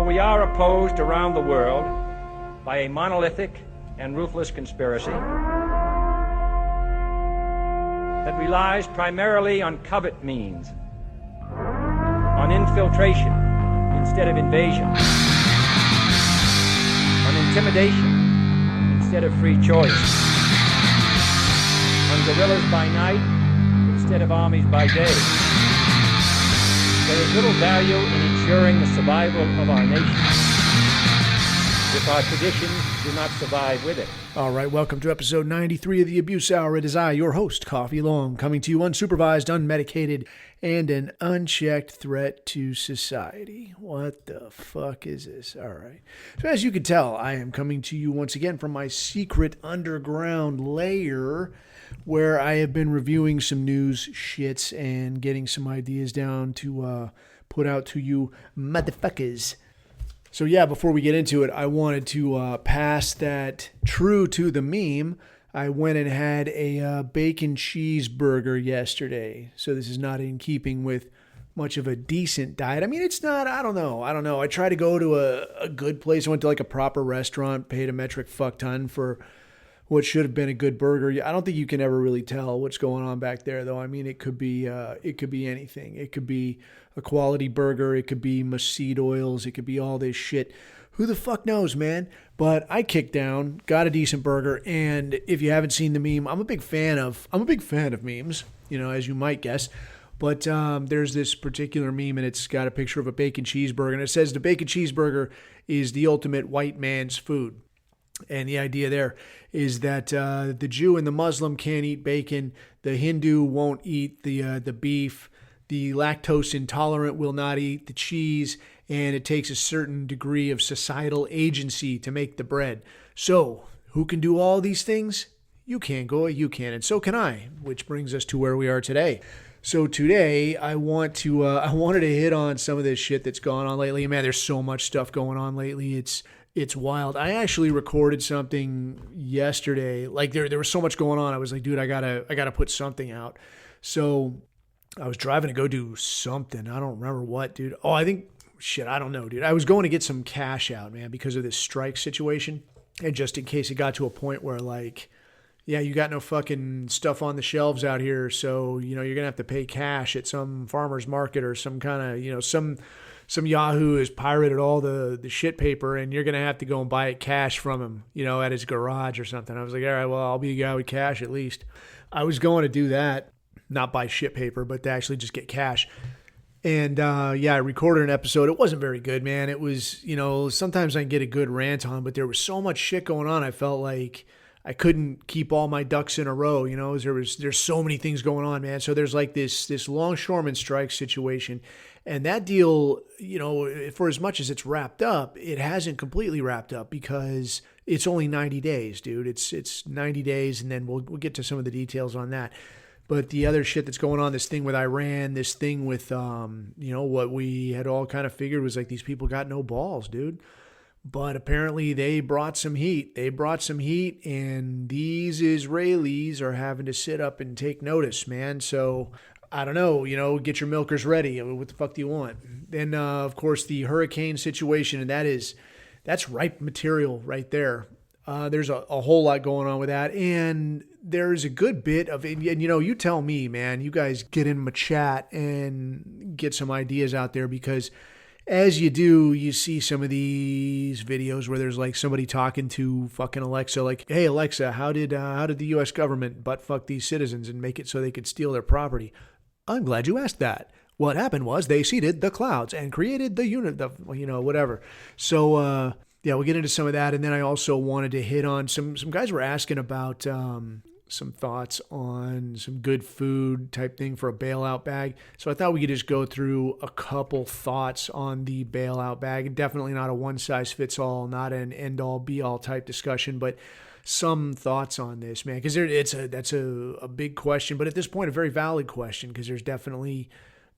we are opposed around the world by a monolithic and ruthless conspiracy that relies primarily on covert means, on infiltration instead of invasion, on intimidation instead of free choice, on guerrillas by night instead of armies by day. There is little value in ensuring the survival of our nation if our traditions do not survive with it. All right, welcome to episode 93 of the Abuse Hour. It is I, your host, Coffee Long, coming to you unsupervised, unmedicated, and an unchecked threat to society. What the fuck is this? All right. So as you can tell, I am coming to you once again from my secret underground lair, where I have been reviewing some news shits and getting some ideas down to put out to you motherfuckers. So yeah, before we get into it, I wanted to pass that true to the meme. I went and had a bacon cheeseburger yesterday. So this is not in keeping with much of a decent diet. I mean, it's not, I don't know. I tried to go to a good place. I went to like a proper restaurant, paid a metric fuck ton for what should have been a good burger. I don't think you can ever really tell what's going on back there, though. I mean, it could be anything. It could be a quality burger. It could be mesquite oils. It could be all this shit. Who the fuck knows, man? But I kicked down, got a decent burger, and if you haven't seen the meme, I'm a big fan of memes, as you might guess. But there's this particular meme, and it's got a picture of a bacon cheeseburger, and it says the bacon cheeseburger is the ultimate white man's food. And the idea there is that the Jew and the Muslim can't eat bacon. The Hindu won't eat the beef. The lactose intolerant will not eat the cheese. And it takes a certain degree of societal agency to make the bread. So who can do all these things? You can, Goy. You can. And so can I, which brings us to where we are today. So today I wanted to hit on some of this shit that's gone on lately. Man, there's so much stuff going on lately. It's wild. I actually recorded something yesterday. Like there was so much going on. I was like, dude, I gotta put something out. So I was driving to go do something. I don't remember what, dude. Oh, I don't know, dude. I was going to get some cash out, man, because of this strike situation. And just in case it got to a point where like, yeah, you got no fucking stuff on the shelves out here. So, you're going to have to pay cash at some farmer's market or some kind of, some Yahoo has pirated all the shit paper and you're going to have to go and buy it cash from him, at his garage or something. I was like, all right, well, I'll be a guy with cash at least. I was going to do that, not buy shit paper, but to actually just get cash. And I recorded an episode. It wasn't very good, man. It was, sometimes I can get a good rant on, but there was so much shit going on. I felt like I couldn't keep all my ducks in a row, there's so many things going on, man. So there's like this longshoreman strike situation. And that deal, for as much as it's wrapped up, it hasn't completely wrapped up because it's only 90 days, dude. It's 90 days, and then we'll get to some of the details on that. But the other shit that's going on, this thing with Iran, this thing with, what we had all kind of figured was like these people got no balls, dude. But apparently they brought some heat. And these Israelis are having to sit up and take notice, man. So I don't know, get your milkers ready. I mean, what the fuck do you want? Then, of course, the hurricane situation, and that's ripe material right there. There's a whole lot going on with that. And there's a good bit of, and you tell me, man, you guys get in my chat and get some ideas out there because as you do, you see some of these videos where there's like somebody talking to fucking Alexa, like, hey, Alexa, how did the U.S. government butt fuck these citizens and make it so they could steal their property? I'm glad you asked that. What happened was they seeded the clouds and created the unit, whatever. So, we'll get into some of that. And then I also wanted to hit on some guys were asking about some thoughts on some good food type thing for a bailout bag. So I thought we could just go through a couple thoughts on the bailout bag. Definitely not a one size fits all, not an end all be all type discussion, but some thoughts on this, man, because that's a big question, but at this point, a very valid question because there's definitely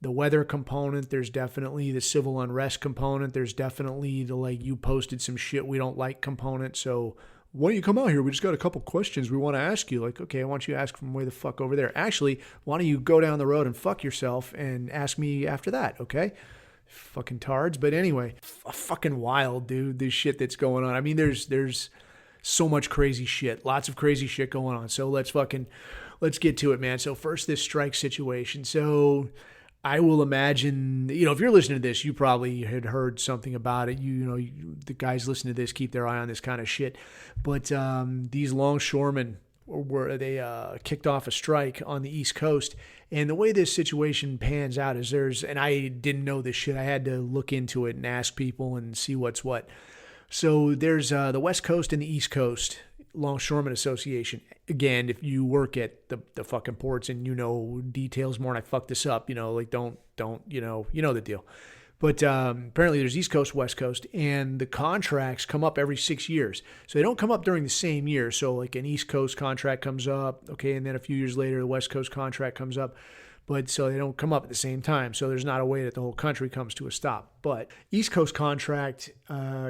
the weather component. There's definitely the civil unrest component. There's definitely the, like, you posted some shit we don't like component. So why don't you come out here? We just got a couple questions we want to ask you. Like, okay, why don't you ask from way the fuck over there? Actually, why don't you go down the road and fuck yourself and ask me after that, okay? Fucking tards. But anyway, fucking wild, dude, this shit that's going on. I mean, there's so much crazy shit. Lots of crazy shit going on. So let's get to it, man. So first, this strike situation. So I will imagine, if you're listening to this, you probably had heard something about it. The guys listening to this keep their eye on this kind of shit. But these longshoremen they kicked off a strike on the East Coast. And the way this situation pans out is and I didn't know this shit. I had to look into it and ask people and see what's what. So there's the West Coast and the East Coast Longshoremen Association. Again, if you work at the fucking ports and you know details more, and I fucked this up, don't, you know the deal. But apparently there's East Coast, West Coast, and the contracts come up every 6 years. So they don't come up during the same year. So like an East Coast contract comes up, okay, and then a few years later the West Coast contract comes up. But so they don't come up at the same time. So there's not a way that the whole country comes to a stop. But East Coast contract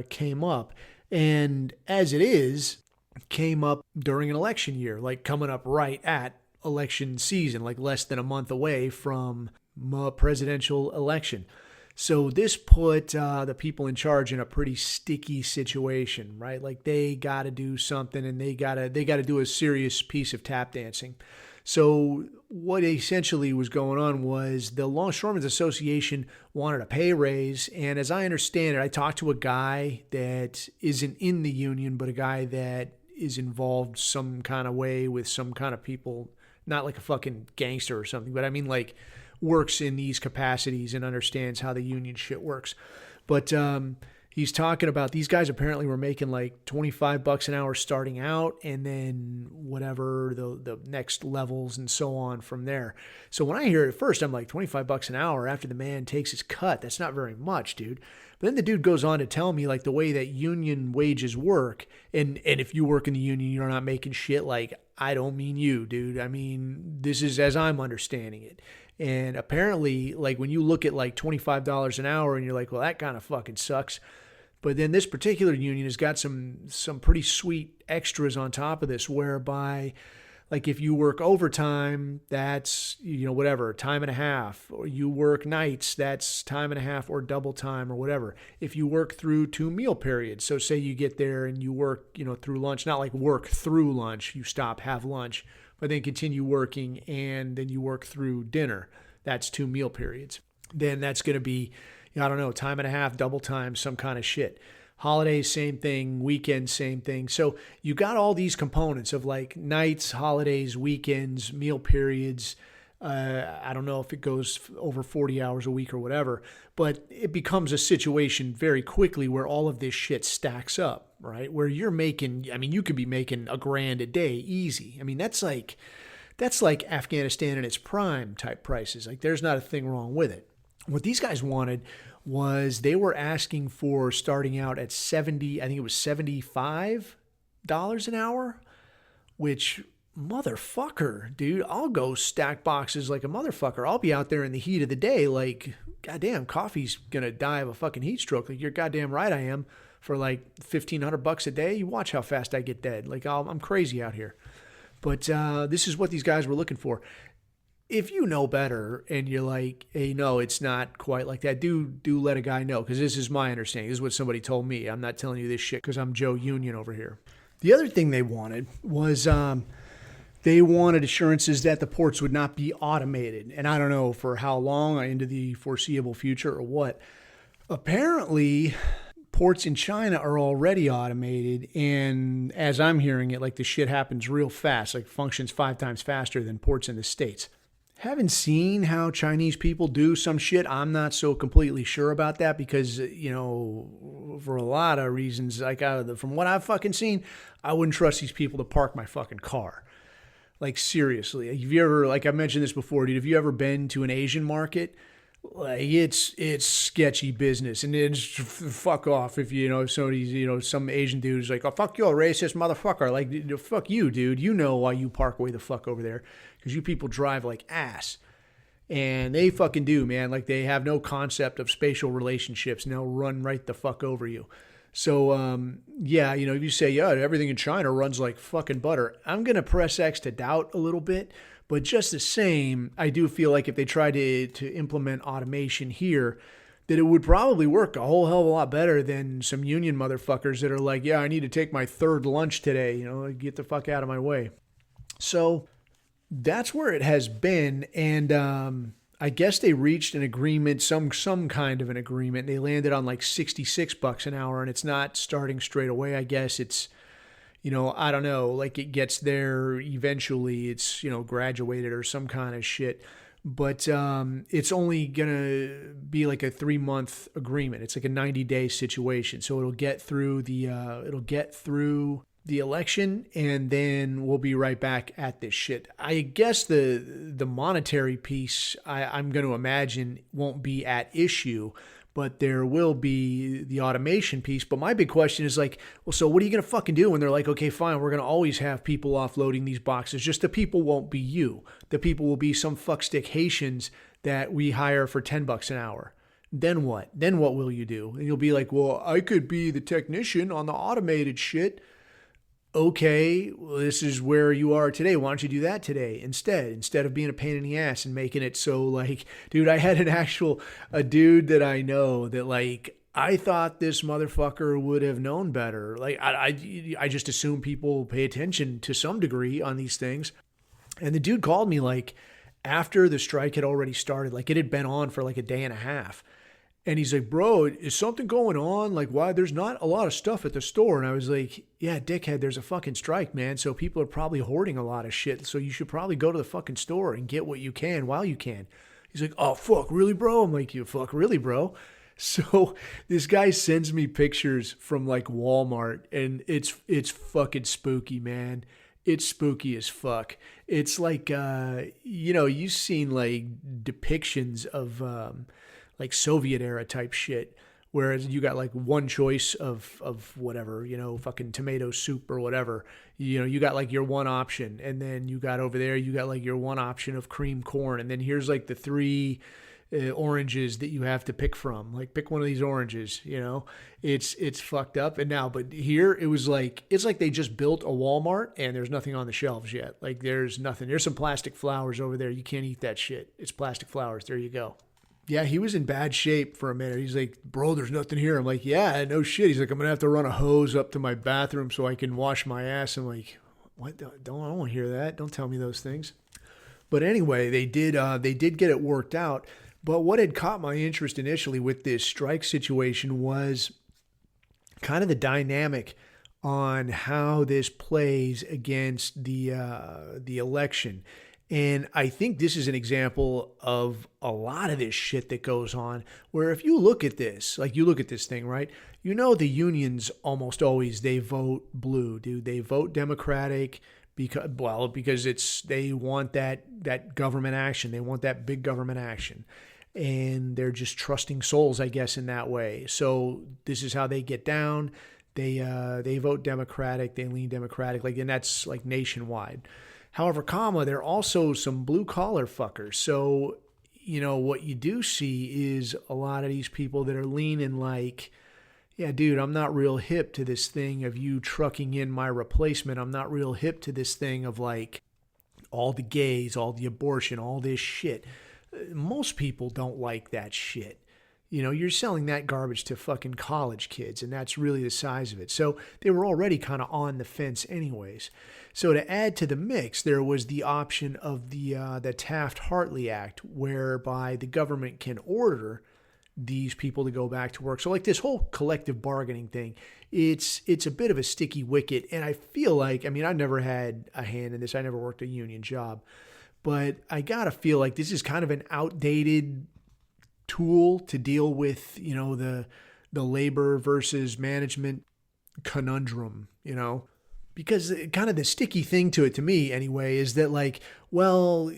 came up, and as it is, came up during an election year, like coming up right at election season, like less than a month away from a presidential election. So this put the people in charge in a pretty sticky situation, right? Like they got to do something, and they got to do a serious piece of tap dancing. So what essentially was going on was the Longshoremen's Association wanted a pay raise. And as I understand it, I talked to a guy that isn't in the union, but a guy that is involved some kind of way with some kind of people, not like a fucking gangster or something, but I mean like works in these capacities and understands how the union shit works. But he's talking about these guys apparently were making like $25 an hour starting out, and then whatever the next levels and so on from there. So when I hear it at first, I'm like, $25 an hour after the man takes his cut, that's not very much, dude. But then the dude goes on to tell me like the way that union wages work, and if you work in the union, you're not making shit. Like, I don't mean you, dude. I mean, this is as I'm understanding it. And apparently, like when you look at like $25 an hour and you're like, well, that kind of fucking sucks. But then this particular union has got some pretty sweet extras on top of this, whereby like if you work overtime, that's, whatever, time and a half, or you work nights, that's time and a half or double time or whatever. If you work through 2 meal periods, so say you get there and you work, through lunch, not like work through lunch, you stop, have lunch, but then continue working, and then you work through dinner. That's 2 meal periods. Then that's going to be, I don't know, time and a half, double time, some kind of shit. Holidays, same thing. Weekends, same thing. So you got all these components of like nights, holidays, weekends, meal periods. I don't know if it goes over 40 hours a week or whatever, but it becomes a situation very quickly where all of this shit stacks up, right? Where you're making, you could be making $1,000 a day easy. I mean, that's like Afghanistan in its prime type prices. Like there's not a thing wrong with it. What these guys wanted was they were asking for starting out at $75 an hour, which, motherfucker, dude, I'll go stack boxes like a motherfucker. I'll be out there in the heat of the day like, goddamn, coffee's gonna die of a fucking heat stroke. Like, you're goddamn right I am. For like $1,500 a day, you watch how fast I get dead. Like, I'm crazy out here. But this is what these guys were looking for. If you know better and you're like, hey, no, it's not quite like that, do let a guy know, because this is my understanding. This is what somebody told me. I'm not telling you this shit because I'm Joe Union over here. The other thing they wanted was they wanted assurances that the ports would not be automated. And I don't know for how long, into the foreseeable future or what. Apparently, ports in China are already automated, and as I'm hearing it, like the shit happens real fast, like functions 5 times faster than ports in the States. Haven't seen how Chinese people do some shit. I'm not so completely sure about that because, for a lot of reasons, like from what I've fucking seen, I wouldn't trust these people to park my fucking car. Like, seriously. Have you ever, like I mentioned this before, dude, have you ever been to an Asian market? Like, it's sketchy business, and it's fuck off if somebody's, some Asian dude is like, oh, fuck you, a racist motherfucker. Like, fuck you, dude. You know why you park way the fuck over there, because you people drive like ass. And they fucking do, man. Like, they have no concept of spatial relationships, and they'll run right the fuck over you. So, if you say, yeah, everything in China runs like fucking butter, I'm going to press X to doubt a little bit. But just the same, I do feel like if they try to implement automation here, that it would probably work a whole hell of a lot better than some union motherfuckers that are like, yeah, I need to take my third lunch today, get the fuck out of my way. So that's where it has been. And I guess they reached an agreement, some kind of an agreement. They landed on like $66 an hour, and it's not starting straight away. I guess it's, I don't know, like it gets there eventually. It's, graduated or some kind of shit. But it's only going to be like a 3-month agreement. It's like a 90-day situation. So it'll get through the election, and then we'll be right back at this shit. I guess the monetary piece, I'm going to imagine, won't be at issue, but there will be the automation piece. But my big question is like, well, so what are you going to fucking do when they're like, okay, fine, we're going to always have people offloading these boxes. Just the people won't be you. The people will be some fuckstick Haitians that we hire for $10 an hour. Then what? Then what will you do? And you'll be like, well, I could be the technician on the automated shit. Okay, well, this is where you are today. Why don't you do that today instead of being a pain in the ass and making it so like, dude, I had a dude that I know that like, I thought this motherfucker would have known better. Like, I just assume people pay attention to some degree on these things. And the dude called me like after the strike had already started, like it had been on for like a day and a half. And he's like, bro, is something going on? Like, why? There's not a lot of stuff at the store. And I was like, yeah, dickhead, there's a fucking strike, man. So people are probably hoarding a lot of shit. So you should probably go to the fucking store and get what you can while you can. He's like, oh, fuck, really, bro? I'm like, you fuck, really, bro? So this guy sends me pictures from like Walmart, and it's fucking spooky, man. It's spooky as fuck. It's like, you've seen like depictions of, like Soviet era type shit, whereas you got like one choice of whatever, fucking tomato soup or whatever. You got like your one option, and then you got over there, you got like your one option of cream corn, and then here's like the 3 oranges that you have to pick from. Like, pick one of these oranges, it's fucked up. And now, but here it was like, it's like they just built a Walmart and there's nothing on the shelves yet. Like, there's nothing. There's some plastic flowers over there. You can't eat that shit. It's plastic flowers. There you go. Yeah, he was in bad shape for a minute. He's like, bro, there's nothing here. I'm like, yeah, no shit. He's like, I'm going to have to run a hose up to my bathroom so I can wash my ass. I'm like, what? I don't want to hear that. Don't tell me those things. But anyway, they did get it worked out. But what had caught my interest initially with this strike situation was kind of the dynamic on how this plays against the election. And I think this is an example of a lot of this shit that goes on, where if you look at this, like you look at this thing, right? The unions almost always, they vote blue, dude. They vote Democratic because they want that government action. They want that big government action. And they're just trusting souls, I guess, in that way. So this is how they get down. They vote Democratic, they lean Democratic, and that's like nationwide. However, there are also some blue-collar fuckers. So, what you do see is a lot of these people that are leaning like, yeah, dude, I'm not real hip to this thing of you trucking in my replacement. I'm not real hip to this thing of like all the gays, all the abortion, all this shit. Most people don't like that shit. You're selling that garbage to fucking college kids, and that's really the size of it. So they were already kind of on the fence anyways. So to add to the mix, there was the option of the Taft-Hartley Act, whereby the government can order these people to go back to work. So like this whole collective bargaining thing, it's a bit of a sticky wicket. And I feel like, I've never had a hand in this. I never worked a union job. But I gotta feel like this is kind of an outdated tool to deal with, the labor versus management conundrum, because kind of the sticky thing to it, to me anyway, is that like, well,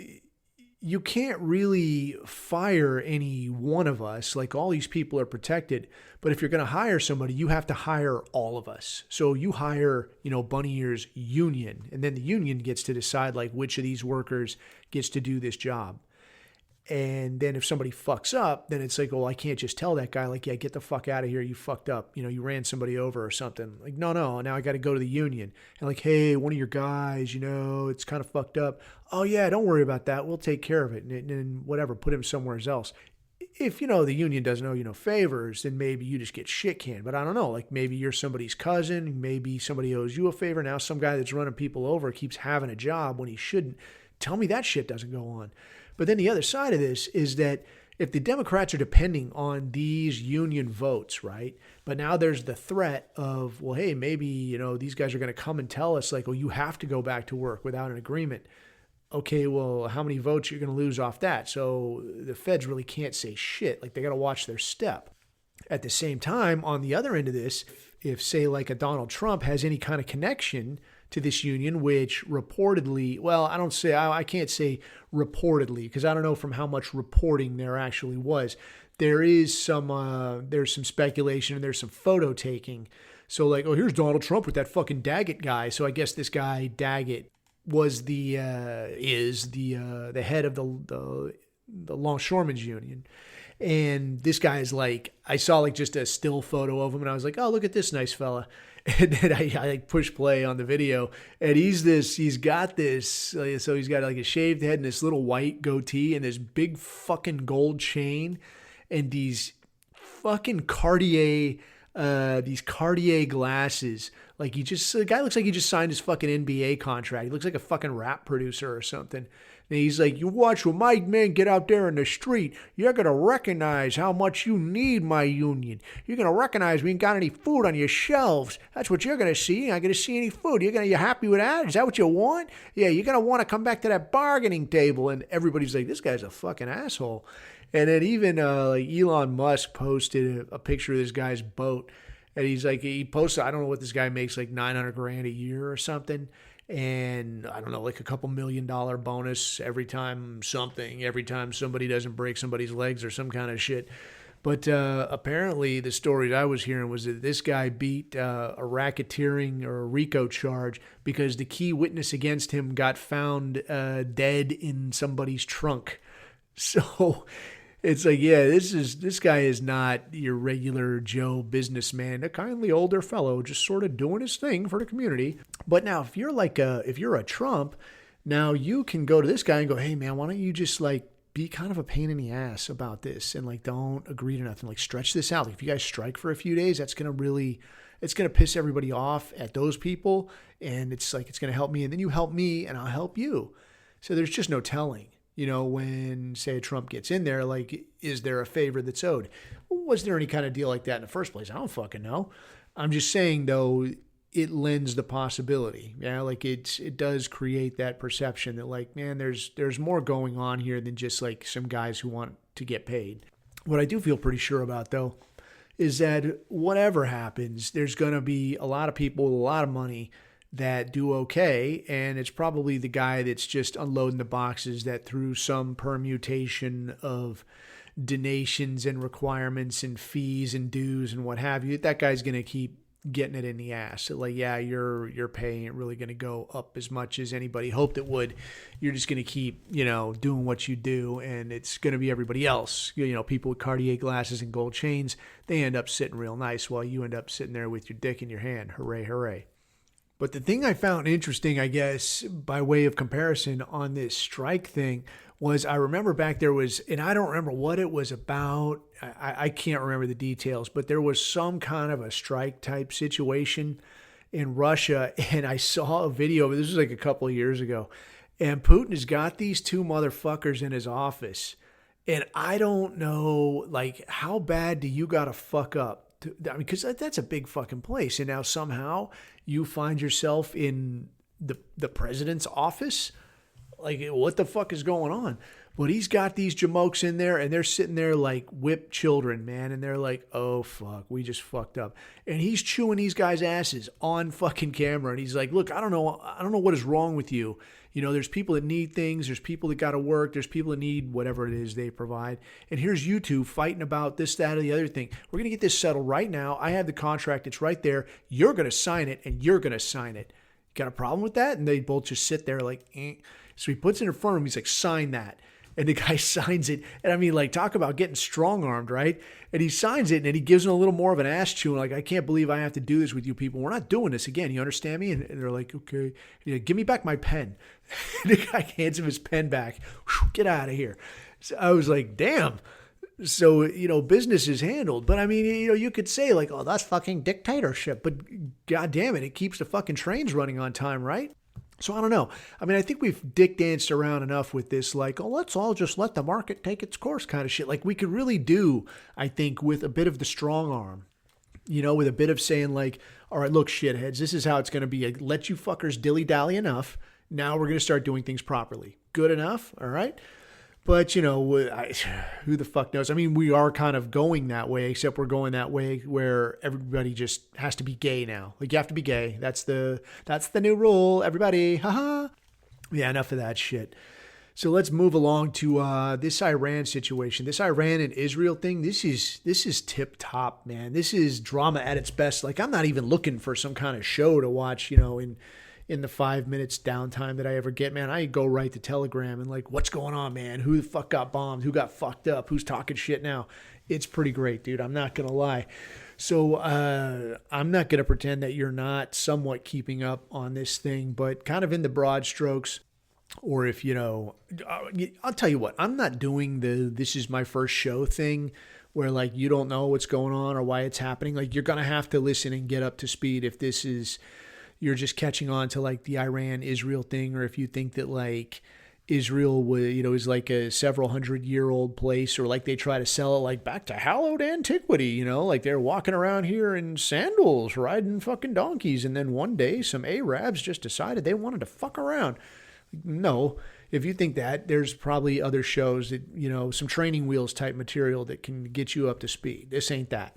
you can't really fire any one of us. Like, all these people are protected, but if you're going to hire somebody, you have to hire all of us. So you hire, Bunny Ears union, and then the union gets to decide like which of these workers gets to do this job. And then if somebody fucks up, then it's like, well, I can't just tell that guy, like, yeah, get the fuck out of here. You fucked up. You ran somebody over or something. Like, no, now I got to go to the union. And like, hey, one of your guys, it's kind of fucked up. Oh, yeah, don't worry about that. We'll take care of it. And whatever, put him somewhere else. if, the union doesn't owe you no favors, then maybe you just get shit canned. But I don't know, like maybe you're somebody's cousin, maybe somebody owes you a favor. Now some guy that's running people over keeps having a job when he shouldn't. Tell me that shit doesn't go on. But then the other side of this is that if the Democrats are depending on these union votes, right? But now there's the threat of, well, hey, maybe, these guys are going to come and tell us like, well, you have to go back to work without an agreement. Okay, well, how many votes are you going to lose off that? So the feds really can't say shit. Like they got to watch their step. At the same time, on the other end of this, if say like a Donald Trump has any kind of connection to this union, which reportedly, well, I can't say reportedly because I don't know from how much reporting there actually was. There's some speculation and there's some photo taking. So like, oh, here's Donald Trump with that fucking Daggett guy. So I guess this guy Daggett was the head of the longshoremen's union. And this guy is like, I saw like just a still photo of him and I was like, oh, look at this nice fella. And then I like push play on the video and he's got like a shaved head and this little white goatee and this big fucking gold chain and these fucking Cartier glasses. Like the guy looks like he just signed his fucking NBA contract. He looks like a fucking rap producer or something. And he's like, you watch when my men get out there in the street, you're going to recognize how much you need my union. You're going to recognize we ain't got any food on your shelves. That's what you're going to see. You're not going to see any food. You happy with that? Is that what you want? Yeah, you're going to want to come back to that bargaining table. And everybody's like, this guy's a fucking asshole. And then even like Elon Musk posted a picture of this guy's boat. And he's like, he posted, I don't know what this guy makes, like $900,000 a year or something. And I don't know, like a couple $1 million bonus every time somebody doesn't break somebody's legs or some kind of shit. But apparently the story I was hearing was that this guy beat a racketeering or a RICO charge because the key witness against him got found dead in somebody's trunk. So it's like, yeah, this guy is not your regular Joe businessman, a kindly older fellow just sort of doing his thing for the community. But now if you're a Trump, now you can go to this guy and go, hey man, why don't you just like be kind of a pain in the ass about this and like don't agree to nothing, like stretch this out. Like if you guys strike for a few days, it's going to piss everybody off at those people. And it's going to help me and then you help me and I'll help you. So there's just no telling. When, say, Trump gets in there, like, is there a favor that's owed? Was there any kind of deal like that in the first place? I don't fucking know. I'm just saying, though, it lends the possibility. Yeah, like it does create that perception that, like, man, there's more going on here than just, like, some guys who want to get paid. What I do feel pretty sure about, though, is that whatever happens, there's going to be a lot of people with a lot of money that do okay, and it's probably the guy that's just unloading the boxes that through some permutation of donations and requirements and fees and dues and what have you, that guy's going to keep getting it in the ass. So like, yeah, your pay ain't really going to go up as much as anybody hoped it would. You're just going to keep, doing what you do, and it's going to be everybody else. People with Cartier glasses and gold chains, they end up sitting real nice while you end up sitting there with your dick in your hand. Hooray, hooray. But the thing I found interesting, I guess, by way of comparison on this strike thing was I remember back there was, and I don't remember what it was about. I can't remember the details, but there was some kind of a strike type situation in Russia. And I saw a video, this was like a couple of years ago. And Putin has got these two motherfuckers in his office. And I don't know, like, how bad do you got to fuck up? Because that's a big fucking place. And now somehow you find yourself in the president's office. Like, what the fuck is going on? But he's got these jamokes in there and they're sitting there like whipped children, man. And they're like, oh, fuck, we just fucked up. And he's chewing these guys' asses on fucking camera. And he's like, look, I don't know what is wrong with you. There's people that need things. There's people that got to work. There's people that need whatever it is they provide. And here's you two fighting about this, that, or the other thing. We're going to get this settled right now. I have the contract. It's right there. You're going to sign it and you're going to sign it. Got a problem with that? And they both just sit there like, eh. So he puts it in front of him. He's like, sign that. And the guy signs it. And I mean, like, talk about getting strong-armed, right? And he signs it, and he gives him a little more of an ass chewing, like, I can't believe I have to do this with you people. We're not doing this again. You understand me? And they're like, okay. Give me back my pen. And the guy hands him his pen back. Get out of here. So I was like, damn. So, business is handled. But I mean, you could say like, oh, that's fucking dictatorship. But god damn it, it keeps the fucking trains running on time, right? So I don't know. I mean, I think we've dick danced around enough with this, like, oh, let's all just let the market take its course kind of shit. Like we could really do, I think, with a bit of the strong arm, with a bit of saying like, all right, look, shitheads, this is how it's going to be. I let you fuckers dilly-dally enough. Now we're going to start doing things properly. Good enough, all right? But, who the fuck knows? I mean, we are kind of going that way, except we're going that way where everybody just has to be gay now. Like, you have to be gay. That's the new rule, everybody. Haha. Yeah, enough of that shit. So let's move along to this Iran situation. This Iran and Israel thing, this is tip top, man. This is drama at its best. Like, I'm not even looking for some kind of show to watch, in the 5 minutes downtime that I ever get, man. I go right to Telegram and like, what's going on, man? Who the fuck got bombed? Who got fucked up? Who's talking shit now? It's pretty great, dude. I'm not going to lie. So I'm not going to pretend that you're not somewhat keeping up on this thing, but kind of in the broad strokes. Or if, I'll tell you what, I'm not doing this is my first show thing where like you don't know what's going on or why it's happening. Like you're going to have to listen and get up to speed if this is, you're just catching on to like the Iran-Israel thing, or if you think that like Israel is like a several 100-year-old place, or like they try to sell it like back to hallowed antiquity, like they're walking around here in sandals, riding fucking donkeys, and then one day some Arabs just decided they wanted to fuck around. No, if you think that, there's probably other shows that, some training wheels type material that can get you up to speed. This ain't that.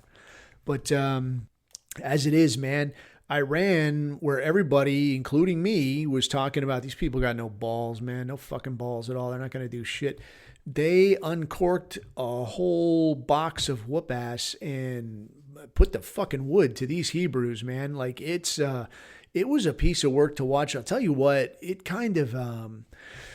But as it is, man, Iran, where everybody, including me, was talking about these people got no balls, man, no fucking balls at all. They're not going to do shit. They uncorked a whole box of whoop ass and put the fucking wood to these Hebrews, man. Like it was a piece of work to watch. I'll tell you what, it kind of,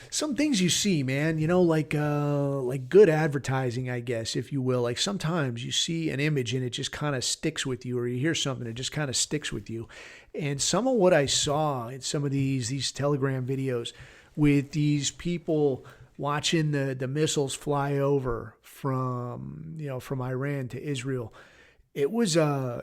some things you see, man, like good advertising, I guess, if you will. Like sometimes you see an image and it just kind of sticks with you, or you hear something, it just kind of sticks with you. And some of what I saw in some of these Telegram videos with these people watching the missiles fly over from Iran to Israel, it was, I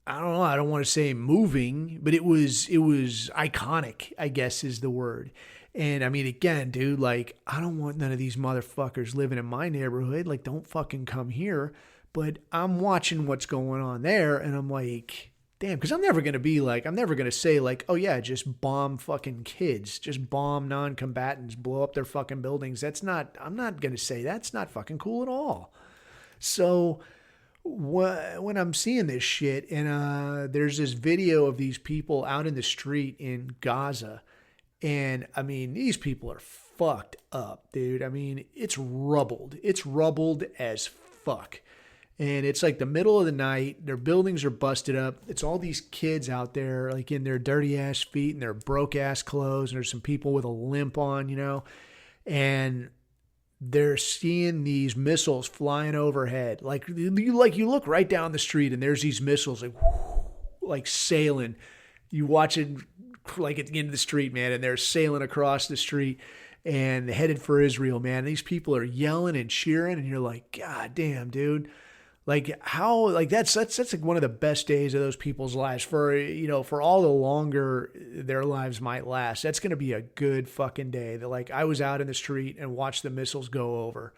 don't know, I don't want to say moving, but it was iconic, I guess is the word. And I mean, again, dude, like, I don't want none of these motherfuckers living in my neighborhood. Like, don't fucking come here. But I'm watching what's going on there, and I'm like, damn, because I'm never going to say, like, oh, yeah, just bomb fucking kids. Just bomb non-combatants, blow up their fucking buildings. I'm not going to say that's not fucking cool at all. So when I'm seeing this shit, and there's this video of these people out in the street in Gaza, and I mean, these people are fucked up, dude. I mean, it's rubbled. It's rubbled as fuck. And it's like the middle of the night. Their buildings are busted up. It's all these kids out there, like in their dirty ass feet and their broke ass clothes. And there's some people with a limp on, and they're seeing these missiles flying overhead. Like you look right down the street and there's these missiles like sailing. You watch it like at the end of the street, man, and they're sailing across the street and headed for Israel, man. These people are yelling and cheering, and you're like, God damn, dude. Like how, like that's like one of the best days of those people's lives for all the longer their lives might last. That's going to be a good fucking day that like I was out in the street and watched the missiles go over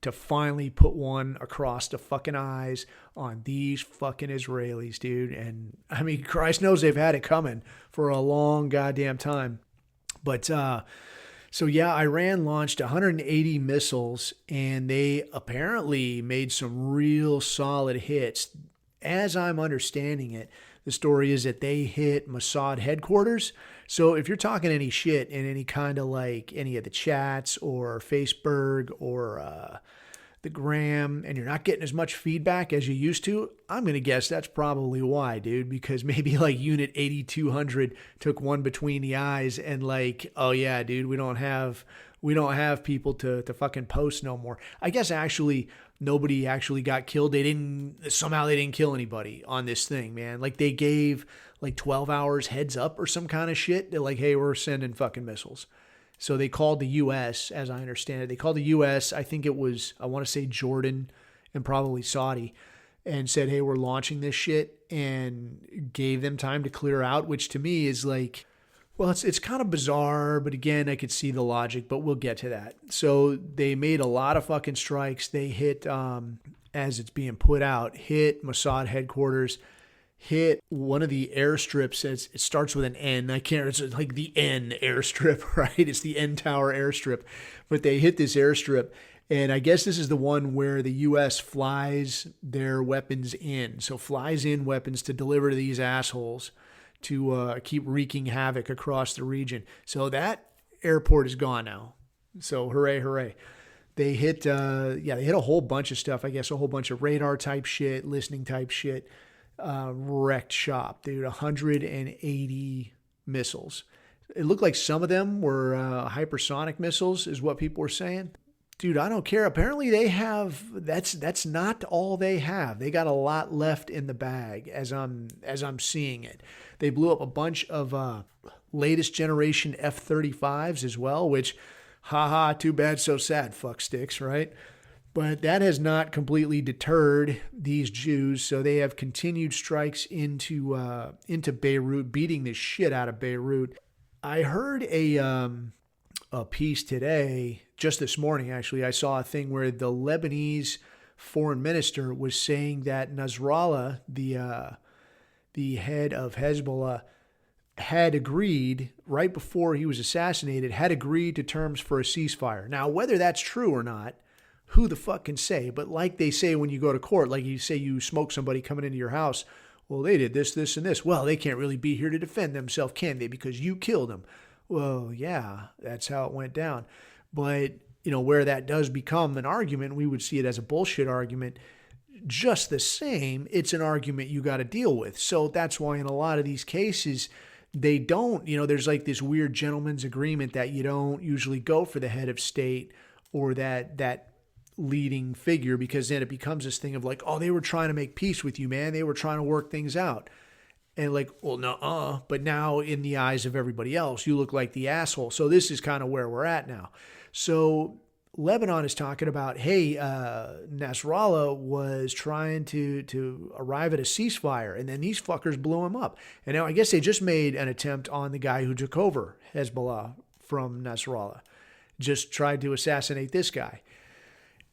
to finally put one across the fucking eyes on these fucking Israelis, dude. And I mean, Christ knows they've had it coming for a long goddamn time. But, so yeah, Iran launched 180 missiles and they apparently made some real solid hits. As I'm understanding it, the story is that they hit Mossad headquarters. So if you're talking any shit in any kind of like any of the chats or Facebook or the gram, and you're not getting as much feedback as you used to, I'm going to guess that's probably why, dude, because maybe like Unit 8200 took one between the eyes and like, oh yeah, dude, we don't have people to fucking post no more. I guess actually nobody actually got killed. They didn't kill anybody on this thing, man. Like they gave like 12 hours heads up or some kind of shit. They're like, hey, we're sending fucking missiles. So they called the U.S., as I understand it. They called the U.S., I think it was, I want to say Jordan and probably Saudi, and said, hey, we're launching this shit, and gave them time to clear out, which to me is like, well, it's kind of bizarre, but again, I could see the logic, but we'll get to that. So they made a lot of fucking strikes. They hit, as it's being put out, hit Mossad headquarters, hit one of the airstrips. It starts with an N. I can't, it's like the N airstrip, right? It's the N Tower airstrip. But they hit this airstrip, and I guess this is the one where the U.S. flies their weapons in. So flies in weapons to deliver to these assholes to keep wreaking havoc across the region. So that airport is gone now. So hooray, hooray. They hit, they hit a whole bunch of stuff. I guess a whole bunch of radar type shit, listening type shit. Wrecked shop, dude. 180 missiles. It looked like some of them were hypersonic missiles, is what people were saying. Dude, I don't care. Apparently they have, that's not all they have. They got a lot left in the bag as I'm seeing it. They blew up a bunch of latest generation F-35s as well, which, haha, too bad, so sad, fuck sticks, right? But that has not completely deterred these Jews, so they have continued strikes into Beirut, beating the shit out of Beirut. I heard a piece today, just this morning actually. I saw a thing where the Lebanese foreign minister was saying that Nasrallah, the head of Hezbollah, had agreed right before he was assassinated, had agreed to terms for a ceasefire. Now, whether that's true or not, who the fuck can say? But like they say when you go to court, like you say you smoke somebody coming into your house, well, they did this, this, and this. Well, they can't really be here to defend themselves, can they? Because you killed them. Well, yeah, that's how it went down. But, where that does become an argument, we would see it as a bullshit argument. Just the same, it's an argument you got to deal with. So that's why in a lot of these cases, they don't, there's like this weird gentleman's agreement that you don't usually go for the head of state or that leading figure, because then it becomes this thing of like, oh, they were trying to make peace with you, man. They were trying to work things out. And like, well, nuh-uh. But now in the eyes of everybody else, you look like the asshole. So this is kind of where we're at now. So Lebanon is talking about, hey, Nasrallah was trying to arrive at a ceasefire, and then these fuckers blew him up. And now I guess they just made an attempt on the guy who took over Hezbollah from Nasrallah. Just tried to assassinate this guy.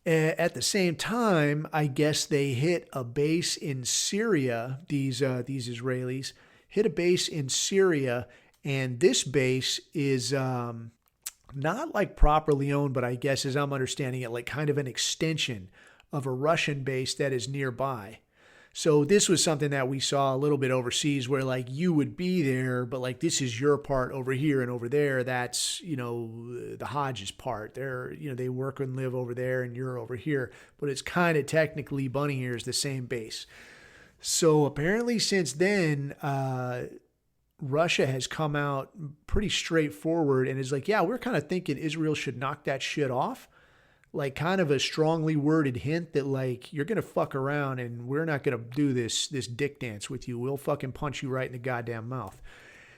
At the same time, I guess they hit a base in Syria. These Israelis hit a base in Syria, and this base is not like properly owned, but I guess as I'm understanding it, like kind of an extension of a Russian base that is nearby. So this was something that we saw a little bit overseas, where like you would be there, but like this is your part over here, and over there, that's, the Hodges part. They're, they work and live over there, and you're over here. But it's kind of technically Bunny Ears, the same base. So apparently since then, Russia has come out pretty straightforward and is like, yeah, we're kind of thinking Israel should knock that shit off. Like kind of a strongly worded hint that like, you're going to fuck around and we're not going to do this dick dance with you. We'll fucking punch you right in the goddamn mouth.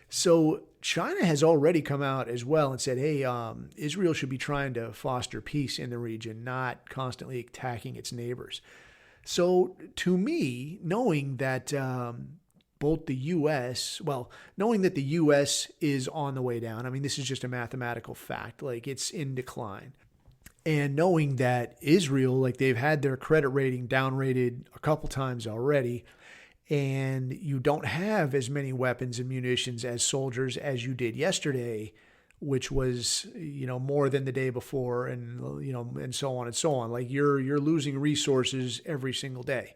So China has already come out as well and said, hey, Israel should be trying to foster peace in the region, not constantly attacking its neighbors. So to me, knowing that knowing that the U.S. is on the way down, I mean, this is just a mathematical fact, like it's in decline. And knowing that Israel, like they've had their credit rating downgraded a couple times already, and you don't have as many weapons and munitions as soldiers as you did yesterday, which was, more than the day before, and, and so on and so on. Like you're losing resources every single day.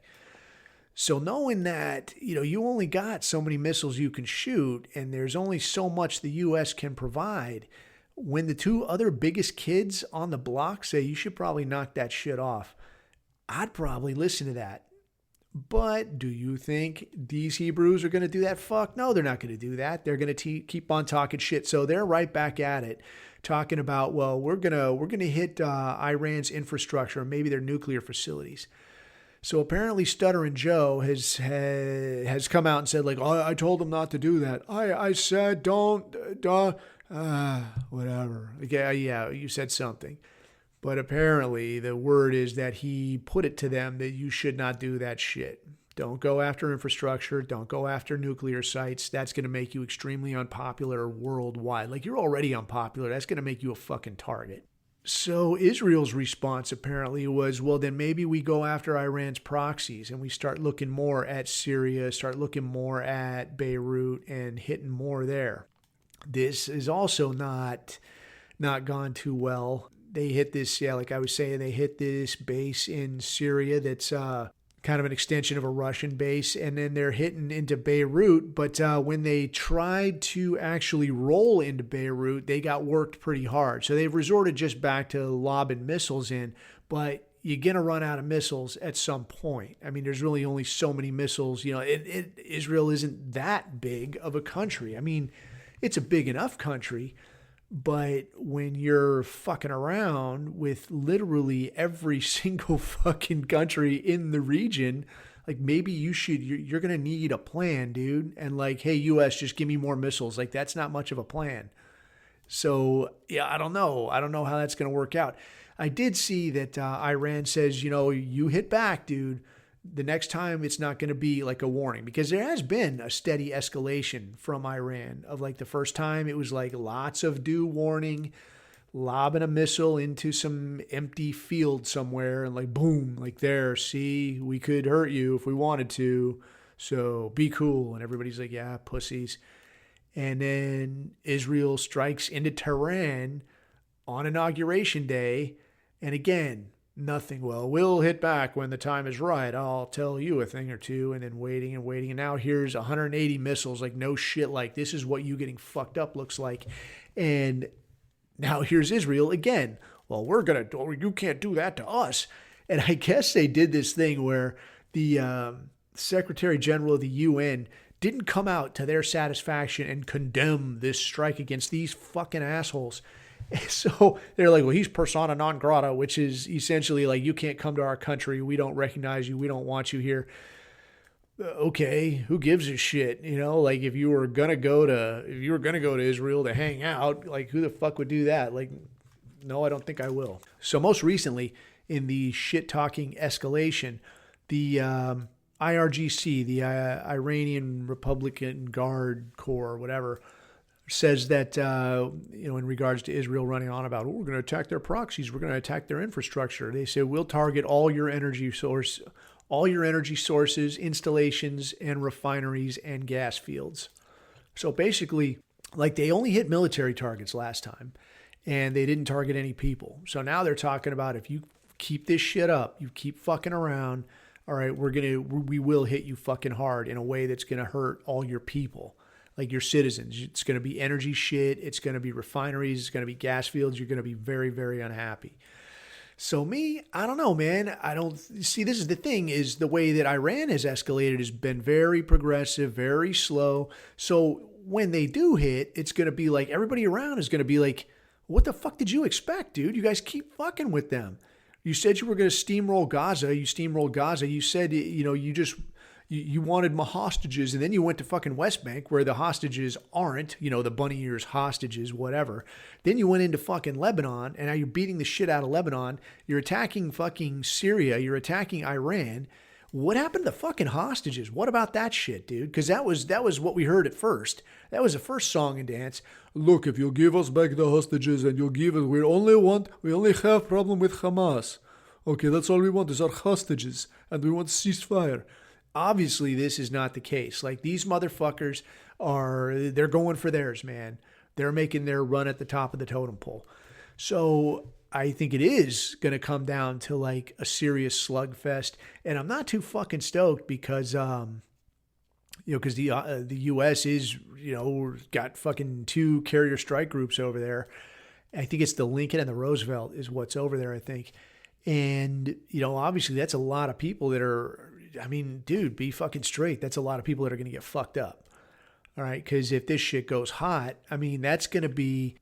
So knowing that, you only got so many missiles you can shoot, and there's only so much the U.S. can provide, when the two other biggest kids on the block say you should probably knock that shit off, I'd probably listen to that. But do you think these Hebrews are going to do that? Fuck no, they're not going to do that. They're going to keep on talking shit. So they're right back at it, talking about, well, we're gonna hit Iran's infrastructure, or maybe their nuclear facilities. So apparently Stuttering Joe has come out and said, like, oh, I told him not to do that. I said don't. Whatever. Okay, yeah, you said something. But apparently the word is that he put it to them that you should not do that shit. Don't go after infrastructure. Don't go after nuclear sites. That's going to make you extremely unpopular worldwide. Like, you're already unpopular. That's going to make you a fucking target. So Israel's response apparently was, well, then maybe we go after Iran's proxies and we start looking more at Syria, start looking more at Beirut and hitting more there. This is also not gone too well. They hit this, like I was saying, they hit this base in Syria that's kind of an extension of a Russian base, and then they're hitting into Beirut. But when they tried to actually roll into Beirut, they got worked pretty hard. So they've resorted just back to lobbing missiles in, but you're going to run out of missiles at some point. I mean, there's really only so many missiles. Israel isn't that big of a country. I mean, it's a big enough country, but when you're fucking around with literally every single fucking country in the region, like, maybe you're going to need a plan, dude. And like, hey, US, just give me more missiles. Like, that's not much of a plan. So, yeah, I don't know. I don't know how that's going to work out. I did see that Iran says, you hit back, dude. The next time it's not going to be like a warning, because there has been a steady escalation from Iran. Of like the first time, it was like lots of due warning, lobbing a missile into some empty field somewhere and like, boom, like, there, see, we could hurt you if we wanted to. So be cool. And everybody's like, yeah, pussies. And then Israel strikes into Tehran on Inauguration Day. And again, nothing. Well, we'll hit back when the time is right. I'll tell you a thing or two. And then waiting and waiting. And now here's 180 missiles. Like, no shit. Like, this is what you getting fucked up looks like. And now here's Israel again. Well, you can't do that to us. And I guess they did this thing where the Secretary General of the UN didn't come out to their satisfaction and condemn this strike against these fucking assholes. So they're like, well, he's persona non grata, which is essentially like, you can't come to our country. We don't recognize you. We don't want you here. Okay, who gives a shit? Like, if you were gonna go to Israel to hang out, like, who the fuck would do that? Like, no, I don't think I will. So most recently, in the shit talking escalation, the IRGC, the Iranian Republican Guard Corps, whatever, says that, in regards to Israel running on about, we're going to attack their proxies, we're going to attack their infrastructure. They say, we'll target all your energy sources, installations, and refineries and gas fields. So basically, like, they only hit military targets last time, and they didn't target any people. So now they're talking about, if you keep this shit up, you keep fucking around, all right, we will hit you fucking hard in a way that's going to hurt all your people. Like, your citizens. It's going to be energy shit. It's going to be refineries. It's going to be gas fields. You're going to be very, very unhappy. So me, I don't know, man. I don't see, this is the thing, is the way that Iran has escalated has been very progressive, very slow. So when they do hit, it's going to be like, everybody around is going to be like, what the fuck did you expect, dude? You guys keep fucking with them. You said you were going to steamroll Gaza. You steamrolled Gaza. You said, you wanted my hostages, and then you went to fucking West Bank where the hostages aren't, the bunny ears hostages, whatever. Then you went into fucking Lebanon, and now you're beating the shit out of Lebanon. You're attacking fucking Syria. You're attacking Iran. What happened to the fucking hostages? What about that shit, dude? Because that was what we heard at first. That was the first song and dance. Look, if you'll give us back the hostages and you'll give us, we only have problem with Hamas. Okay, that's all we want is our hostages, and we want ceasefire. Obviously, this is not the case. Like, these motherfuckers they're going for theirs, man. They're making their run at the top of the totem pole. So I think it is going to come down to like a serious slugfest. And I'm not too fucking stoked because, because the U.S. is, got fucking 2 carrier strike groups over there. I think it's the Lincoln and the Roosevelt is what's over there, I think. And, obviously that's a lot of people that are, dude, be fucking straight. That's a lot of people that are going to get fucked up. All right. Because if this shit goes hot, that's going to be,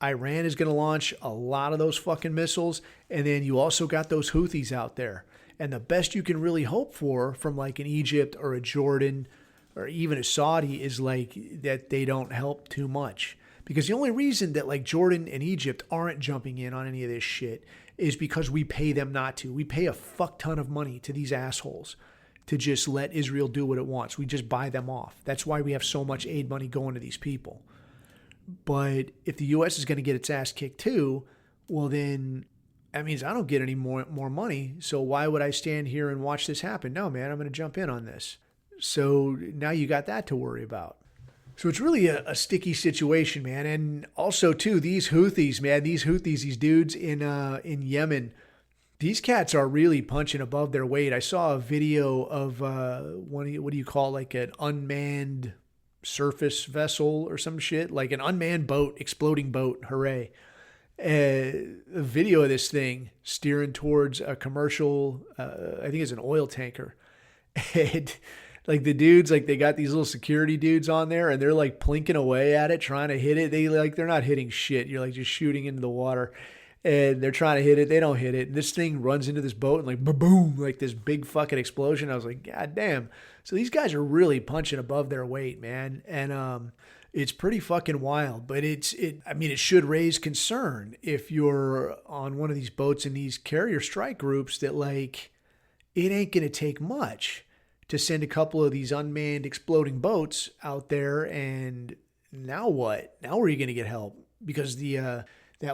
Iran is going to launch a lot of those fucking missiles. And then you also got those Houthis out there. And the best you can really hope for from like an Egypt or a Jordan or even a Saudi is like that they don't help too much. Because the only reason that like Jordan and Egypt aren't jumping in on any of this shit is because we pay them not to. We pay a fuck ton of money to these assholes to just let Israel do what it wants. We just buy them off. That's why we have so much aid money going to these people. But if the U.S. is going to get its ass kicked too, well then that means I don't get any more money. So why would I stand here and watch this happen? No, man, I'm going to jump in on this. So now you got that to worry about. So it's really a sticky situation, man. And also too, these Houthis, man, these dudes in Yemen, these cats are really punching above their weight. I saw a video of what do you call like an unmanned surface vessel or some shit, like an unmanned boat, exploding boat. Hooray. A video of this thing steering towards a commercial, I think it's an oil tanker. And like the dudes, like they got these little security dudes on there and they're like plinking away at it, trying to hit it. They're not hitting shit. You're like just shooting into the water and they're trying to hit it. They don't hit it. And this thing runs into this boat and like boom, like this big fucking explosion. I was like, God damn. So these guys are really punching above their weight, man. And, it's pretty fucking wild, but it should raise concern if you're on one of these boats in these carrier strike groups that like, it ain't going to take much to send a couple of these unmanned exploding boats out there. And now what? Now where are you going to get help? Because that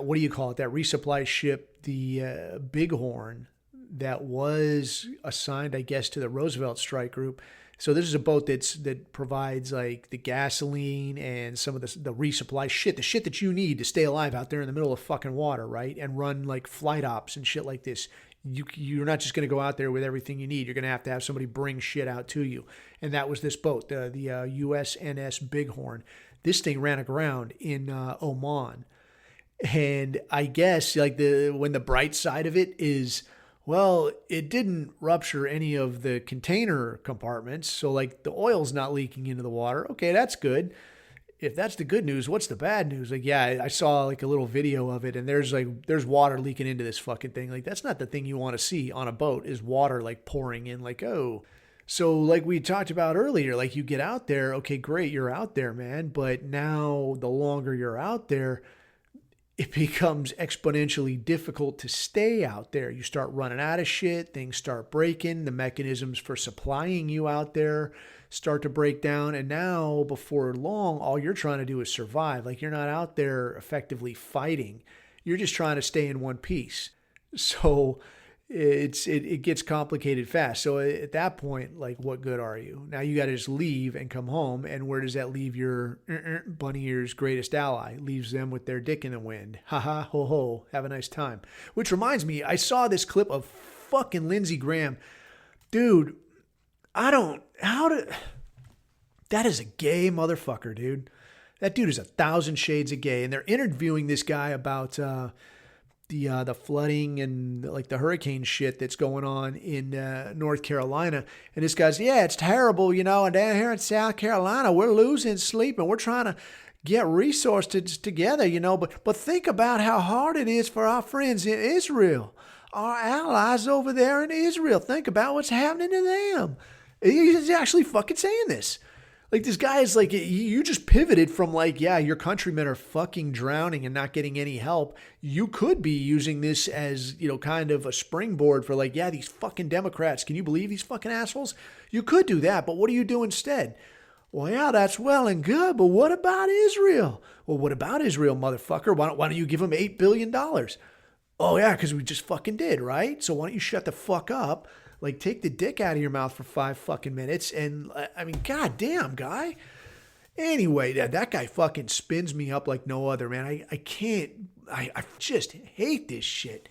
what do you call it? That resupply ship, the Bighorn, that was assigned, I guess, to the Roosevelt strike group. So this is a boat that provides like the gasoline and some of the resupply shit, the shit that you need to stay alive out there in the middle of fucking water, right? And run like flight ops and shit like this. You're not just going to go out there with everything you need. You're going to have somebody bring shit out to you. And that was this boat, the USNS Bighorn. This thing ran aground in Oman. And I guess like when the bright side of it is, well, it didn't rupture any of the container compartments. So like the oil's not leaking into the water. Okay, that's good. If that's the good news, what's the bad news? Like, yeah, I saw like a little video of it and there's water leaking into this fucking thing. Like that's not the thing you want to see on a boat is water like pouring in like, oh. So like we talked about earlier, like you get out there, okay, great, you're out there, man. But now the longer you're out there, it becomes exponentially difficult to stay out there. You start running out of shit. Things start breaking. The mechanisms for supplying you out there start to break down. And now, before long, all you're trying to do is survive. Like you're not out there effectively fighting. You're just trying to stay in one piece. So it gets complicated fast. So at that point, like, what good are you? Now you got to just leave and come home. And where does that leave your bunny ears greatest ally? Leaves them with their dick in the wind. Ha ha, ho ho. Have a nice time. Which reminds me, I saw this clip of fucking Lindsey Graham. Dude, that is a gay motherfucker, dude. That dude is 1,000 shades of gay. And they're interviewing this guy about, the flooding and like the hurricane shit that's going on in North Carolina. And this guy's, yeah, it's terrible, and down here in South Carolina, we're losing sleep and we're trying to get resources together, but think about how hard it is for our friends in Israel, our allies over there in Israel. Think about what's happening to them. He's actually fucking saying this. Like this guy is like, you just pivoted from like, yeah, your countrymen are fucking drowning and not getting any help. You could be using this as, kind of a springboard for like, yeah, these fucking Democrats. Can you believe these fucking assholes? You could do that, but what do you do instead? Well, yeah, that's well and good, but what about Israel? Well, what about Israel, motherfucker? Why don't you give them $8 billion? Oh, yeah, because we just fucking did, right? So why don't you shut the fuck up? Like, take the dick out of your mouth for 5 fucking minutes. And, I mean, goddamn, guy. Anyway, that guy fucking spins me up like no other, man. I can't, I just hate this shit.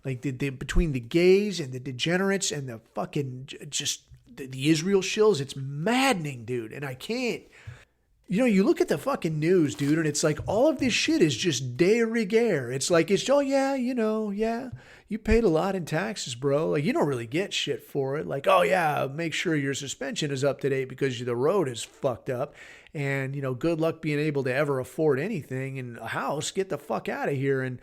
Like, between the gays and the degenerates and the fucking, just the Israel shills, it's maddening, dude. And I can't, you look at the fucking news, dude, and it's like all of this shit is just de rigueur. It's like, oh, yeah, yeah. You paid a lot in taxes, bro. Like, you don't really get shit for it. Like, oh, yeah, make sure your suspension is up to date because the road is fucked up. And, good luck being able to ever afford anything in a house. Get the fuck out of here. And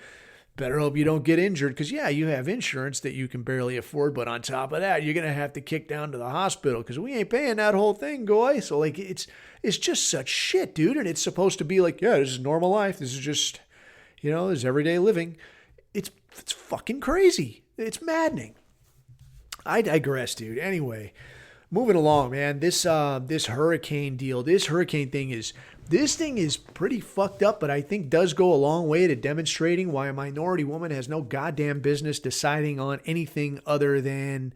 Better hope you don't get injured because, yeah, you have insurance that you can barely afford. But on top of that, you're going to have to kick down to the hospital because we ain't paying that whole thing, boy. So, like, it's just such shit, dude. And it's supposed to be like, yeah, this is normal life. This is just, this is everyday living. It's fucking crazy. It's maddening. I digress, dude. Anyway, moving along, man. This hurricane deal, this thing is pretty fucked up, but I think does go a long way to demonstrating why a minority woman has no goddamn business deciding on anything other than.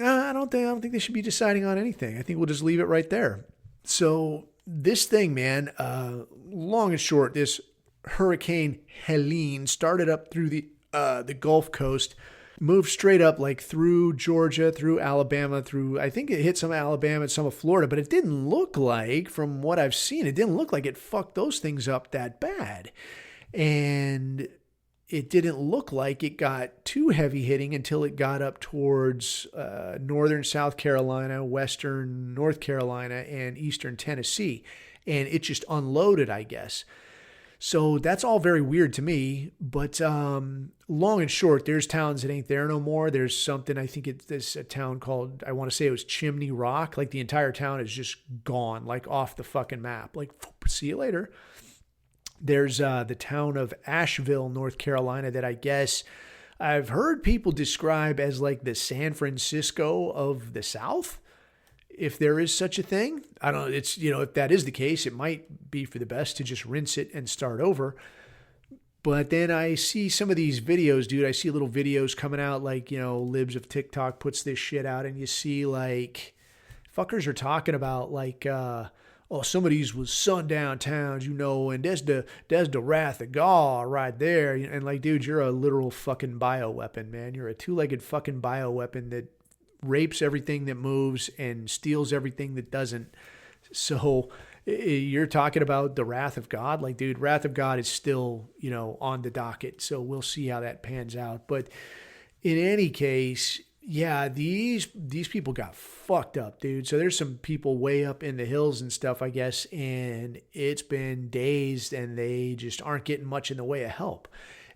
I don't think they should be deciding on anything. I think we'll just leave it right there. So this thing, man, long and short, this Hurricane Helene started up through the Gulf Coast, moved straight up like through Georgia, through Alabama, I think it hit some of Alabama and some of Florida, but it didn't look like, from what I've seen, it didn't look like it fucked those things up that bad. And it didn't look like it got too heavy hitting until it got up towards northern South Carolina, western North Carolina, and eastern Tennessee. And it just unloaded, I guess. So that's all very weird to me, but long and short, there's towns that ain't there no more. There's something, I think it's a town called, I want to say it was Chimney Rock. Like the entire town is just gone, like off the fucking map. Like, see you later. There's the town of Asheville, North Carolina, that I guess I've heard people describe as like the San Francisco of the South. If there is such a thing, I don't know. It's, if that is the case, it might be for the best to just rinse it and start over. But then I see some of these videos, dude. I see little videos coming out like, Libs of TikTok puts this shit out, and you see like fuckers are talking about like, some of these was sundown towns, and that's the wrath of God right there. And like, dude, you're a literal fucking bioweapon, man. You're a two-legged fucking bioweapon that rapes everything that moves and steals everything that doesn't. So you're talking about the wrath of God. Like, dude, wrath of God is still, on the docket. So we'll see how that pans out. But in any case, yeah, these people got fucked up, dude. So there's some people way up in the hills and stuff, I guess, and it's been days and they just aren't getting much in the way of help.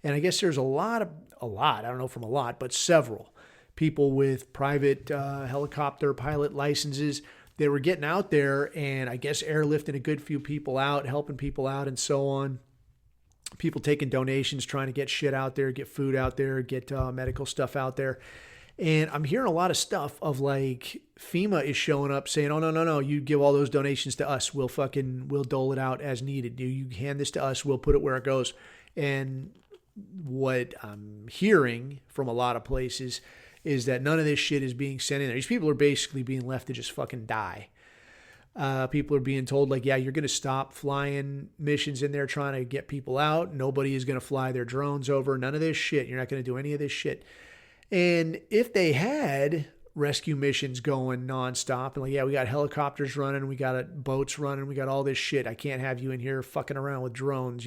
And I guess there's a lot, I don't know from a lot, but several people with private helicopter pilot licenses. They were getting out there and I guess airlifting a good few people out, helping people out and so on. People taking donations, trying to get shit out there, get food out there, get medical stuff out there. And I'm hearing a lot of stuff of like FEMA is showing up saying, oh, no, you give all those donations to us. We'll dole it out as needed. You hand this to us. We'll put it where it goes. And what I'm hearing from a lot of places is that none of this shit is being sent in there. These people are basically being left to just fucking die. People are being told, like, yeah, you're going to stop flying missions in there trying to get people out. Nobody is going to fly their drones over. None of this shit. You're not going to do any of this shit. And if they had rescue missions going nonstop and like, yeah, we got helicopters running, we got boats running, we got all this shit. I can't have you in here fucking around with drones,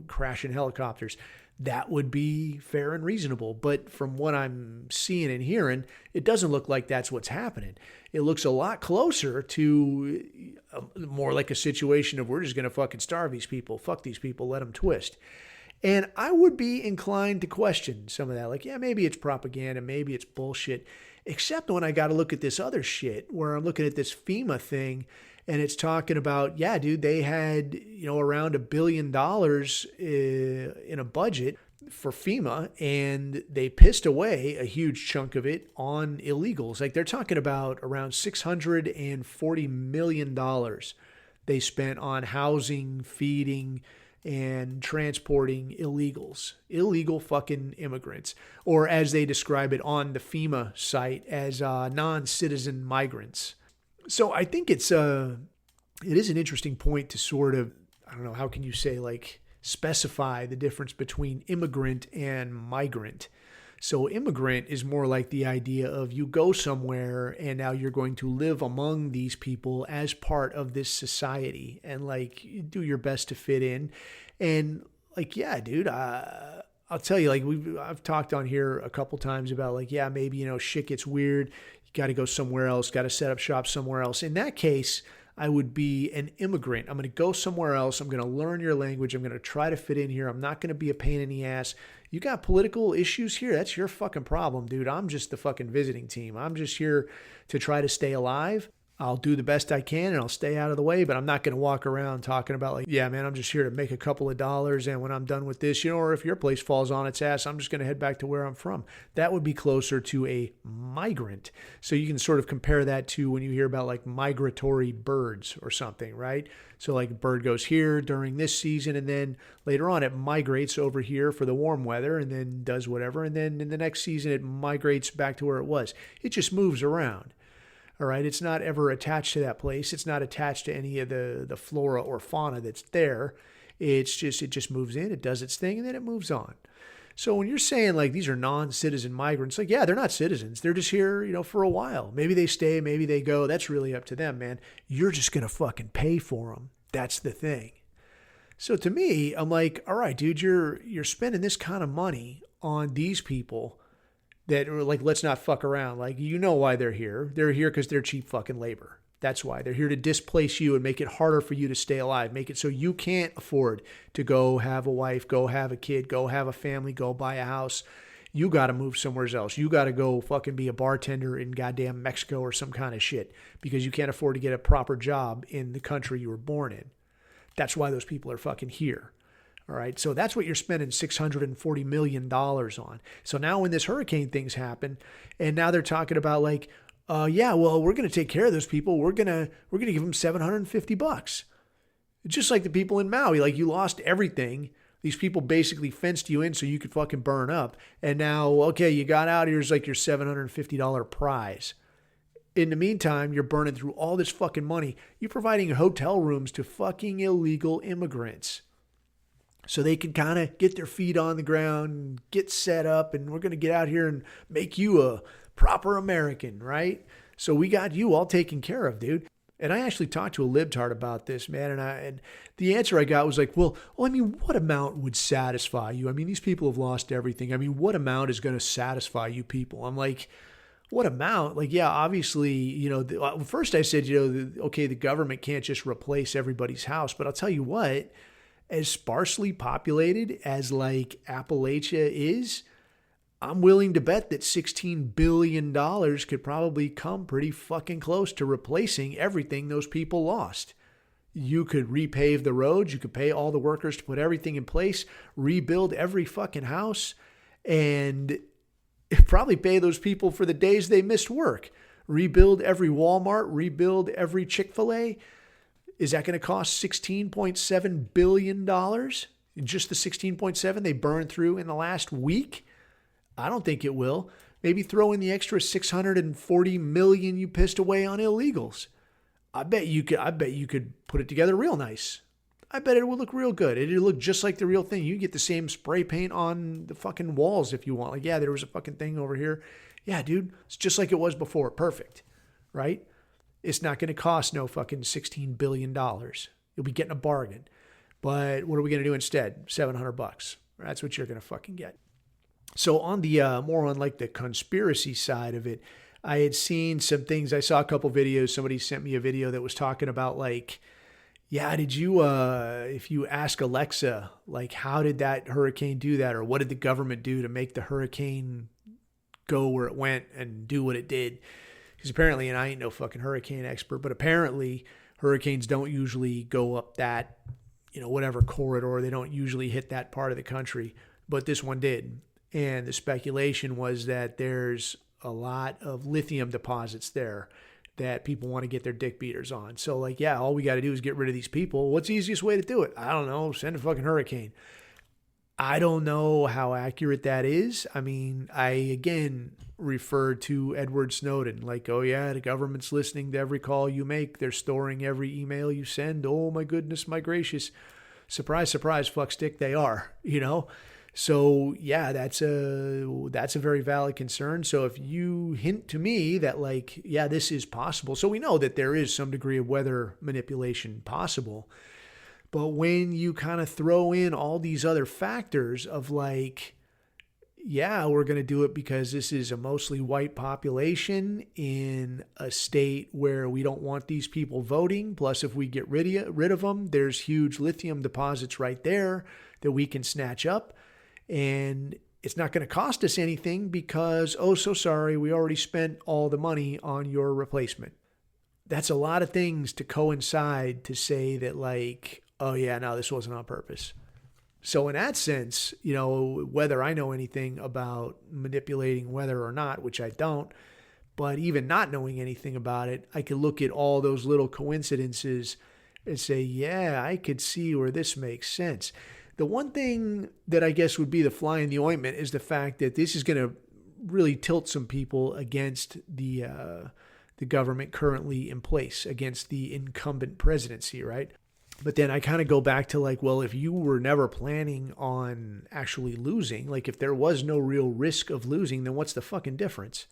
crashing helicopters. That would be fair and reasonable. But from what I'm seeing and hearing, it doesn't look like that's what's happening. It looks a lot closer to more like a situation of we're just going to fucking starve these people. Fuck these people. Let them twist. And I would be inclined to question some of that. Like, yeah, maybe it's propaganda. Maybe it's bullshit. Except when I got to look at this other shit where I'm looking at this FEMA thing and it's talking about, yeah, dude, they had, around $1 billion in a budget for FEMA, and they pissed away a huge chunk of it on illegals. Like, they're talking about around $640 million they spent on housing, feeding, and transporting illegals, illegal fucking immigrants, or as they describe it on the FEMA site as non-citizen migrants. So I think it is an interesting point to sort of, I don't know, how can you say, like, specify the difference between immigrant and migrant. So immigrant is more like the idea of you go somewhere and now you're going to live among these people as part of this society and like do your best to fit in. And like, yeah, dude, I'll tell you, like I've talked on here a couple times about like, yeah, maybe, shit gets weird. You got to go somewhere else, got to set up shop somewhere else. In that case, I would be an immigrant. I'm going to go somewhere else. I'm going to learn your language. I'm going to try to fit in here. I'm not going to be a pain in the ass. You got political issues here? That's your fucking problem, dude. I'm just the fucking visiting team. I'm just here to try to stay alive. I'll do the best I can and I'll stay out of the way, but I'm not going to walk around talking about like, yeah, man, I'm just here to make a couple of dollars. And when I'm done with this, or if your place falls on its ass, I'm just going to head back to where I'm from. That would be closer to a migrant. So you can sort of compare that to when you hear about like migratory birds or something, right? So like a bird goes here during this season and then later on it migrates over here for the warm weather and then does whatever. And then in the next season, it migrates back to where it was. It just moves around. All right, it's not ever attached to that place. It's not attached to any of the flora or fauna that's there. It just moves in, it does its thing, and then it moves on. So when you're saying like these are non-citizen migrants, like, yeah, they're not citizens. They're just here, for a while. Maybe they stay, maybe they go. That's really up to them, man. You're just going to fucking pay for them. That's the thing. So to me, I'm like, all right, dude, you're spending this kind of money on these people that are like, let's not fuck around. Like, you know why they're here. They're here because they're cheap fucking labor. That's why. They're here to displace you and make it harder for you to stay alive. Make it so you can't afford to go have a wife, go have a kid, go have a family, go buy a house. You got to move somewhere else. You got to go fucking be a bartender in goddamn Mexico or some kind of shit because you can't afford to get a proper job in the country you were born in. That's why those people are fucking here. All right, so that's what you're spending $640 million on. So now when this hurricane things happen, and now they're talking about like, yeah, well, we're going to take care of those people. We're gonna give them $750. Just like the people in Maui, like you lost everything. These people basically fenced you in so you could fucking burn up. And now, okay, you got out. Here's like your $750 prize. In the meantime, you're burning through all this fucking money. You're providing hotel rooms to fucking illegal immigrants, so they can kind of get their feet on the ground, get set up, and we're going to get out here and make you a proper American, right? So we got you all taken care of, dude. And I actually talked to a libtard about this, man, and the answer I got was like, well, I mean, what amount would satisfy you? I mean, these people have lost everything. I mean, what amount is going to satisfy you people? I'm like, what amount? Like, yeah, obviously, first I said, okay, the government can't just replace everybody's house, but I'll tell you what, as sparsely populated as like Appalachia is, I'm willing to bet that $16 billion could probably come pretty fucking close to replacing everything those people lost. You could repave the roads. You could pay all the workers to put everything in place, rebuild every fucking house, and probably pay those people for the days they missed work. Rebuild every Walmart, rebuild every Chick-fil-A. Is that going to cost $16.7 billion? Just the 16.7 they burned through in the last week? I don't think it will. Maybe throw in the extra 640 million you pissed away on illegals. I bet you could put it together real nice. I bet it would look real good. It'd look just like the real thing. You get the same spray paint on the fucking walls if you want. Like, yeah, there was a fucking thing over here. Yeah, dude, it's just like it was before. Perfect. Right? It's not going to cost no fucking $16 billion. You'll be getting a bargain. But what are we going to do instead? $700. That's what you're going to fucking get. So on the more on like the conspiracy side of it, I had seen some things. I saw a couple videos. Somebody sent me a video that was talking about like, yeah, did you, if you ask Alexa, like, how did that hurricane do that? Or what did the government do to make the hurricane go where it went and do what it did? Because apparently, and I ain't no fucking hurricane expert, but apparently hurricanes don't usually go up that, whatever corridor. They don't usually hit that part of the country, but this one did. And the speculation was that there's a lot of lithium deposits there that people want to get their dick beaters on. So like, yeah, all we got to do is get rid of these people. What's the easiest way to do it? I don't know. Send a fucking hurricane. I don't know how accurate that is. I mean, I again refer to Edward Snowden. Like, oh yeah, the government's listening to every call you make. They're storing every email you send. Oh my goodness, my gracious. Surprise, surprise, fuckstick, they are, So yeah, that's a very valid concern. So if you hint to me that like, yeah, this is possible. So we know that there is some degree of weather manipulation possible. But when you kind of throw in all these other factors of like, yeah, we're going to do it because this is a mostly white population in a state where we don't want these people voting. Plus, if we get rid of them, there's huge lithium deposits right there that we can snatch up. And it's not going to cost us anything because, oh, so sorry, we already spent all the money on your replacement. That's a lot of things to coincide to say that, like, oh, yeah, no, this wasn't on purpose. So in that sense, whether I know anything about manipulating weather or not, which I don't, but even not knowing anything about it, I could look at all those little coincidences and say, yeah, I could see where this makes sense. The one thing that I guess would be the fly in the ointment is the fact that this is going to really tilt some people against the government currently in place, against the incumbent presidency, right? But then I kind of go back to like, well, if you were never planning on actually losing, like if there was no real risk of losing, then what's the fucking difference?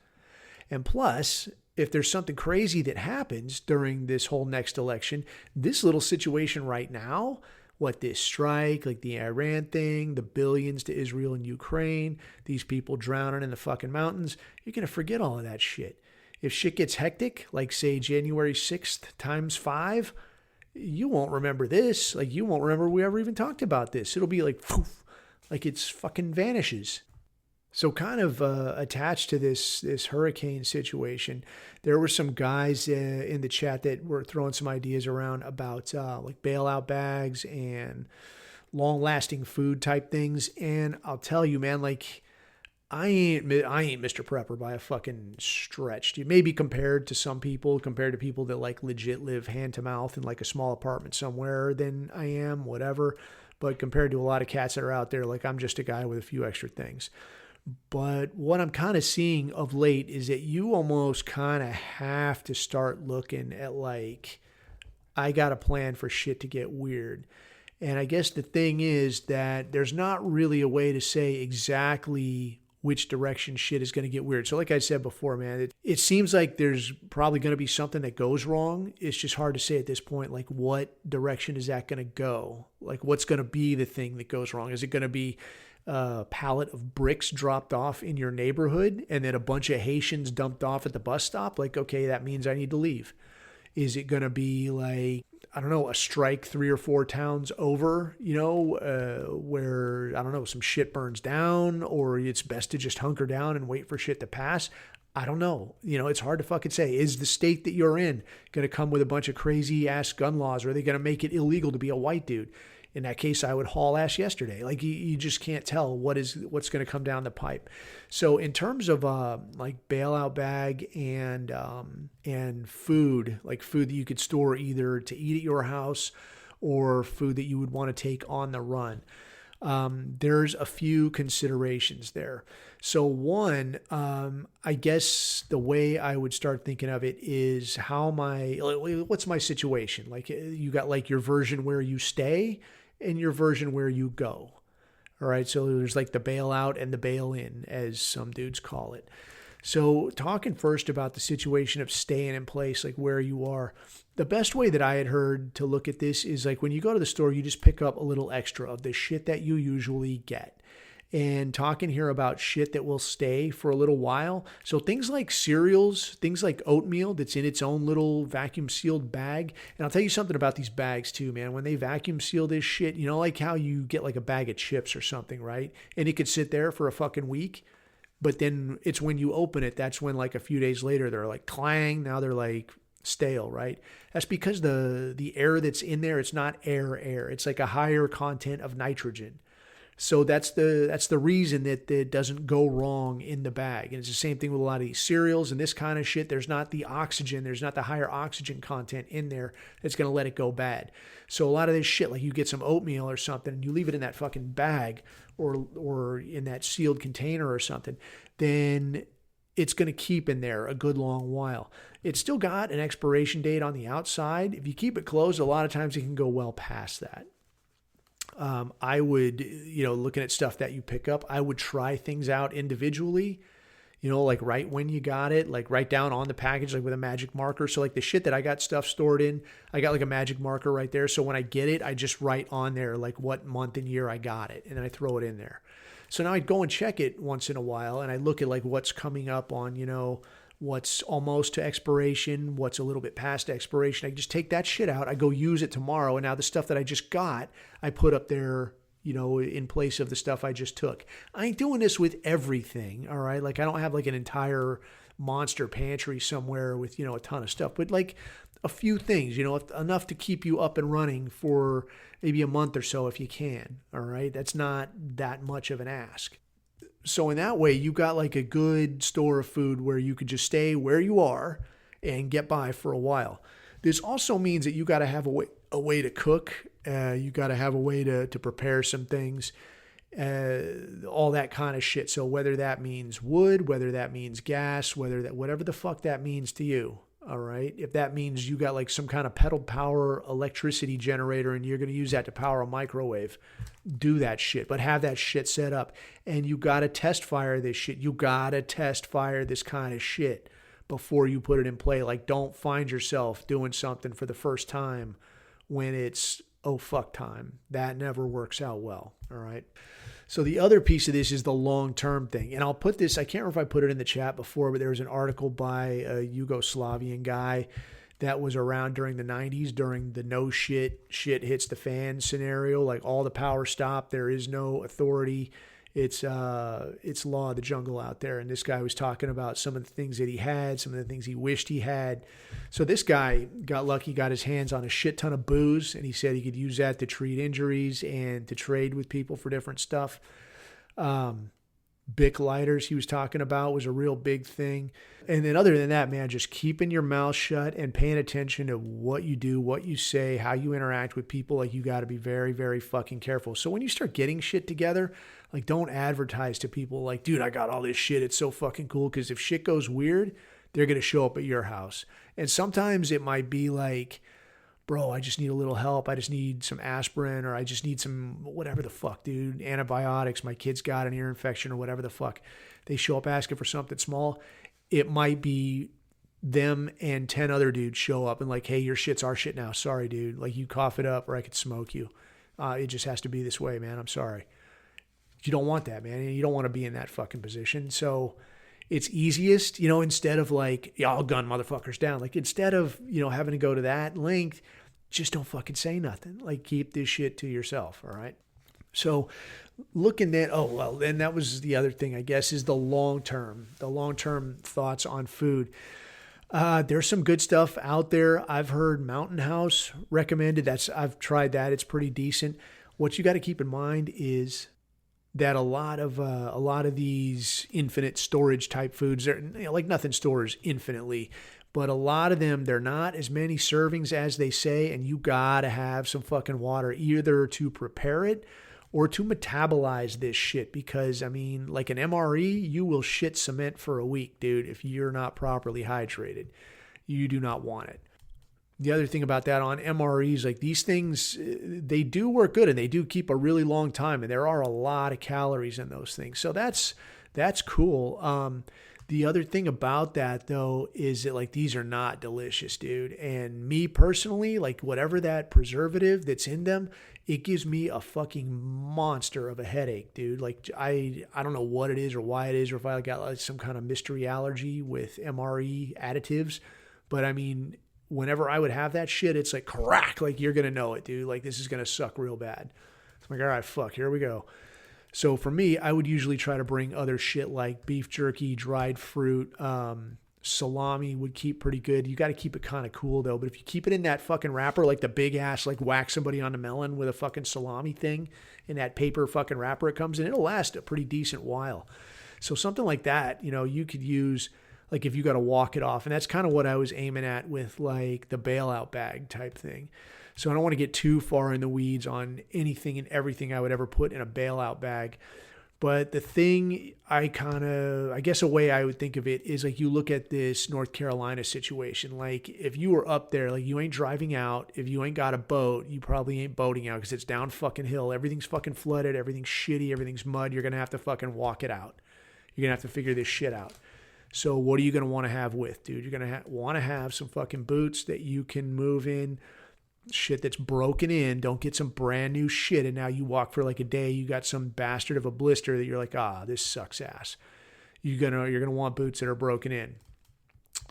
And plus, if there's something crazy that happens during this whole next election, this little situation right now, this strike, like the Iran thing, the billions to Israel and Ukraine, these people drowning in the fucking mountains, you're going to forget all of that shit. If shit gets hectic, like say January 6th times 5, you won't remember this. Like, you won't remember we ever even talked about this. It'll be like, poof, like it's fucking vanishes. So kind of attached to this hurricane situation, there were some guys in the chat that were throwing some ideas around about like bailout bags and long-lasting food type things. And I'll tell you, man, like, I ain't Mr. Prepper by a fucking stretch, dude. Maybe compared to people that like legit live hand to mouth in like a small apartment somewhere than I am, whatever. But compared to a lot of cats that are out there, like I'm just a guy with a few extra things. But what I'm kind of seeing of late is that you almost kind of have to start looking at like, I got a plan for shit to get weird. And I guess the thing is that there's not really a way to say exactly which direction shit is going to get weird. So like I said before, man, it seems like there's probably going to be something that goes wrong. It's just hard to say at this point, like what direction is that going to go? Like what's going to be the thing that goes wrong? Is it going to be a pallet of bricks dropped off in your neighborhood and then a bunch of Haitians dumped off at the bus stop? Like, okay, that means I need to leave. Is it going to be like, I don't know, a strike 3 or 4 towns over, where, I don't know, some shit burns down, or it's best to just hunker down and wait for shit to pass? I don't know. It's hard to fucking say. Is the state that you're in going to come with a bunch of crazy ass gun laws? Or are they going to make it illegal to be a white dude? In that case, I would haul ass yesterday. Like you just can't tell what's going to come down the pipe. So in terms of like bailout bag and food, like food that you could store either to eat at your house or food that you would want to take on the run, there's a few considerations there. So one, I guess the way I would start thinking of it is what's my situation? Like you got like your version where you stay and your version where you go. All right. So there's like the bailout and the bail in, as some dudes call it. So talking first about the situation of staying in place, like where you are, the best way that I had heard to look at this is like when you go to the store, you just pick up a little extra of the shit that you usually get. And talking here about shit that will stay for a little while. So things like cereals, things like oatmeal that's in its own little vacuum sealed bag. And I'll tell you something about these bags too, man. When they vacuum seal this shit, like how you get like a bag of chips or something, right? And it could sit there for a fucking week. But then it's when you open it, that's when like a few days later, they're like clang. Now they're like stale, right? That's because the air that's in there, it's not air. It's like a higher content of nitrogen. So that's the reason that it doesn't go wrong in the bag. And it's the same thing with a lot of these cereals and this kind of shit. There's not the oxygen. There's not the higher oxygen content in there that's going to let it go bad. So a lot of this shit, like you get some oatmeal or something and you leave it in that fucking bag or in that sealed container or something, then it's going to keep in there a good long while. It's still got an expiration date on the outside. If you keep it closed, a lot of times it can go well past that. I would, looking at stuff that you pick up, I would try things out individually, like right when you got it, like write down on the package, like with a magic marker. So like the shit that I got stuff stored in, I got like a magic marker right there. So when I get it, I just write on there like what month and year I got it and then I throw it in there. So now I'd go and check it once in a while, and I look at like what's coming up on, what's almost to expiration, what's a little bit past expiration. I just take that shit out. I go use it tomorrow. And now the stuff that I just got, I put up there, in place of the stuff I just took. I ain't doing this with everything. All right. Like I don't have like an entire monster pantry somewhere with, a ton of stuff, but like a few things, enough to keep you up and running for maybe a month or so if you can. All right. That's not that much of an ask. So in that way, you got like a good store of food where you could just stay where you are and get by for a while. This also means that you got to have a way to cook. You got to have a way to prepare some things, all that kind of shit. So whether that means wood, whether that means gas, whatever the fuck that means to you. All right. If that means you got like some kind of pedal power electricity generator and you're going to use that to power a microwave, do that shit, but have that shit set up. And you got to test fire this shit. You got to test fire this kind of shit before you put it in play. Like don't find yourself doing something for the first time when it's, oh fuck time. That never works out well. All right. So the other piece of this is the long-term thing. And I'll put this, I can't remember if I put it in the chat before, but there was an article by a Yugoslavian guy that was around during the 90s, during the no shit hits the fan scenario. Like all the power stopped. There is no authority. It's law of the jungle out there. And this guy was talking about some of the things that he had, some of the things he wished he had. So this guy got lucky, got his hands on a shit ton of booze, and he said he could use that to treat injuries and to trade with people for different stuff. Bic lighters he was talking about was a real big thing. And then other than that, man, just keeping your mouth shut and paying attention to what you do, what you say, how you interact with people. Like you got to be very, very fucking careful. So when you start getting shit together, like don't advertise to people like, dude, I got all this shit. It's so fucking cool. Because if shit goes weird, they're going to show up at your house. And sometimes it might be like, bro, I just need a little help. I just need some aspirin, or I just need some whatever the fuck, dude. Antibiotics. My kid's got an ear infection or whatever the fuck. They show up asking for something small. It might be them and 10 other dudes show up and like, hey, your shit's our shit now. Sorry, dude. Like you cough it up or I could smoke you. It just has to be this way, man. I'm sorry. You don't want that, man. You don't want to be in that fucking position. So it's easiest, instead of like, yeah, I'll gun motherfuckers down. Like instead of, having to go to that length, just don't fucking say nothing. Like keep this shit to yourself. All right. So looking at, and that was the other thing, I guess, is the long-term thoughts on food. There's some good stuff out there. I've heard Mountain House recommended. I've tried that. It's pretty decent. What you got to keep in mind is that a lot of these infinite storage type foods, they're like nothing stores infinitely, but a lot of them, they're not as many servings as they say, and you gotta have some fucking water either to prepare it or to metabolize this shit. Because like an MRE, you will shit cement for a week, dude, if you're not properly hydrated. You do not want it. The other thing about that on MREs, like these things, they do work good and they do keep a really long time, and there are a lot of calories in those things. So that's cool. The other thing about that though is that like these are not delicious, dude. And me personally, like whatever that preservative that's in them, it gives me a fucking monster of a headache, dude. Like I don't know what it is or why it is, or if I got like some kind of mystery allergy with MRE additives, but whenever I would have that shit, it's like crack, like you're going to know it, dude. Like this is going to suck real bad. It's like, all right, fuck, here we go. So for me, I would usually try to bring other shit like beef jerky, dried fruit, salami would keep pretty good. You got to keep it kind of cool though. But if you keep it in that fucking wrapper, like the big ass, like whack somebody on the melon with a fucking salami thing in that paper fucking wrapper it comes in, it'll last a pretty decent while. So something like that, you could use, like if you got to walk it off. And that's kind of what I was aiming at with like the bailout bag type thing. So I don't want to get too far in the weeds on anything and everything I would ever put in a bailout bag. But the thing I guess a way I would think of it is like you look at this North Carolina situation. Like if you were up there, like you ain't driving out. If you ain't got a boat, you probably ain't boating out because it's down fucking hill. Everything's fucking flooded. Everything's shitty. Everything's mud. You're going to have to fucking walk it out. You're going to have to figure this shit out. So what are you going to want to have with, dude? You're going to want to have some fucking boots that you can move in Shit that's broken in. Don't get some brand new shit. And now you walk for like a day, you got some bastard of a blister that you're like, this sucks ass. You're gonna want boots that are broken in.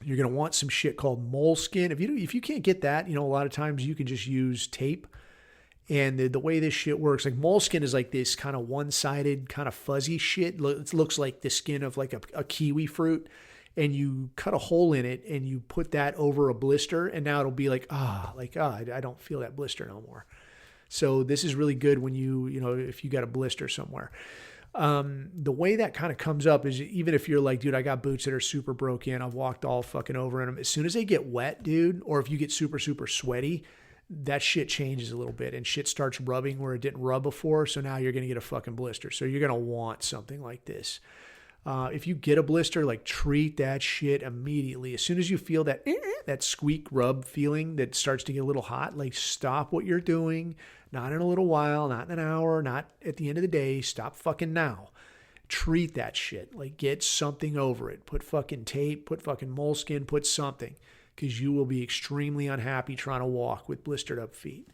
You're gonna want some shit called moleskin. If you can't get that, a lot of times you can just use tape. And the way this shit works, like moleskin is like this kind of one-sided, kind of fuzzy shit. It looks like the skin of like a kiwi fruit. And you cut a hole in it and you put that over a blister, and now it'll be like, I don't feel that blister no more. So this is really good when if you got a blister somewhere. The way that kind of comes up is, even if you're like, dude, I got boots that are super broke in, I've walked all fucking over in them. As soon as they get wet, dude, or if you get super, super sweaty, that shit changes a little bit and shit starts rubbing where it didn't rub before. So now you're going to get a fucking blister. So you're going to want something like this. If you get a blister, like treat that shit immediately. As soon as you feel that squeak rub feeling that starts to get a little hot, like stop what you're doing. Not in a little while, not in an hour, not at the end of the day. Stop fucking now. Treat that shit. Like get something over it. Put fucking tape, put fucking moleskin, put something. Because you will be extremely unhappy trying to walk with blistered up feet.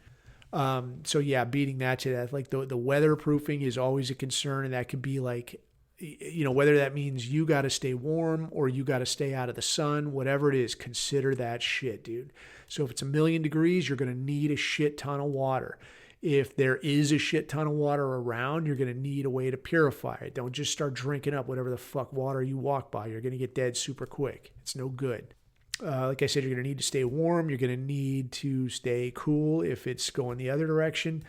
So yeah, beating that to death. Like the weatherproofing is always a concern, and that could be like, whether that means you got to stay warm or you got to stay out of the sun, whatever it is, consider that shit, dude. So if it's 1,000,000 degrees, you're going to need a shit ton of water. If there is a shit ton of water around, you're going to need a way to purify it. Don't just start drinking up whatever the fuck water you walk by. You're going to get dead super quick. It's no good. Like I said, you're going to need to stay warm. You're going to need to stay cool if it's going the other direction.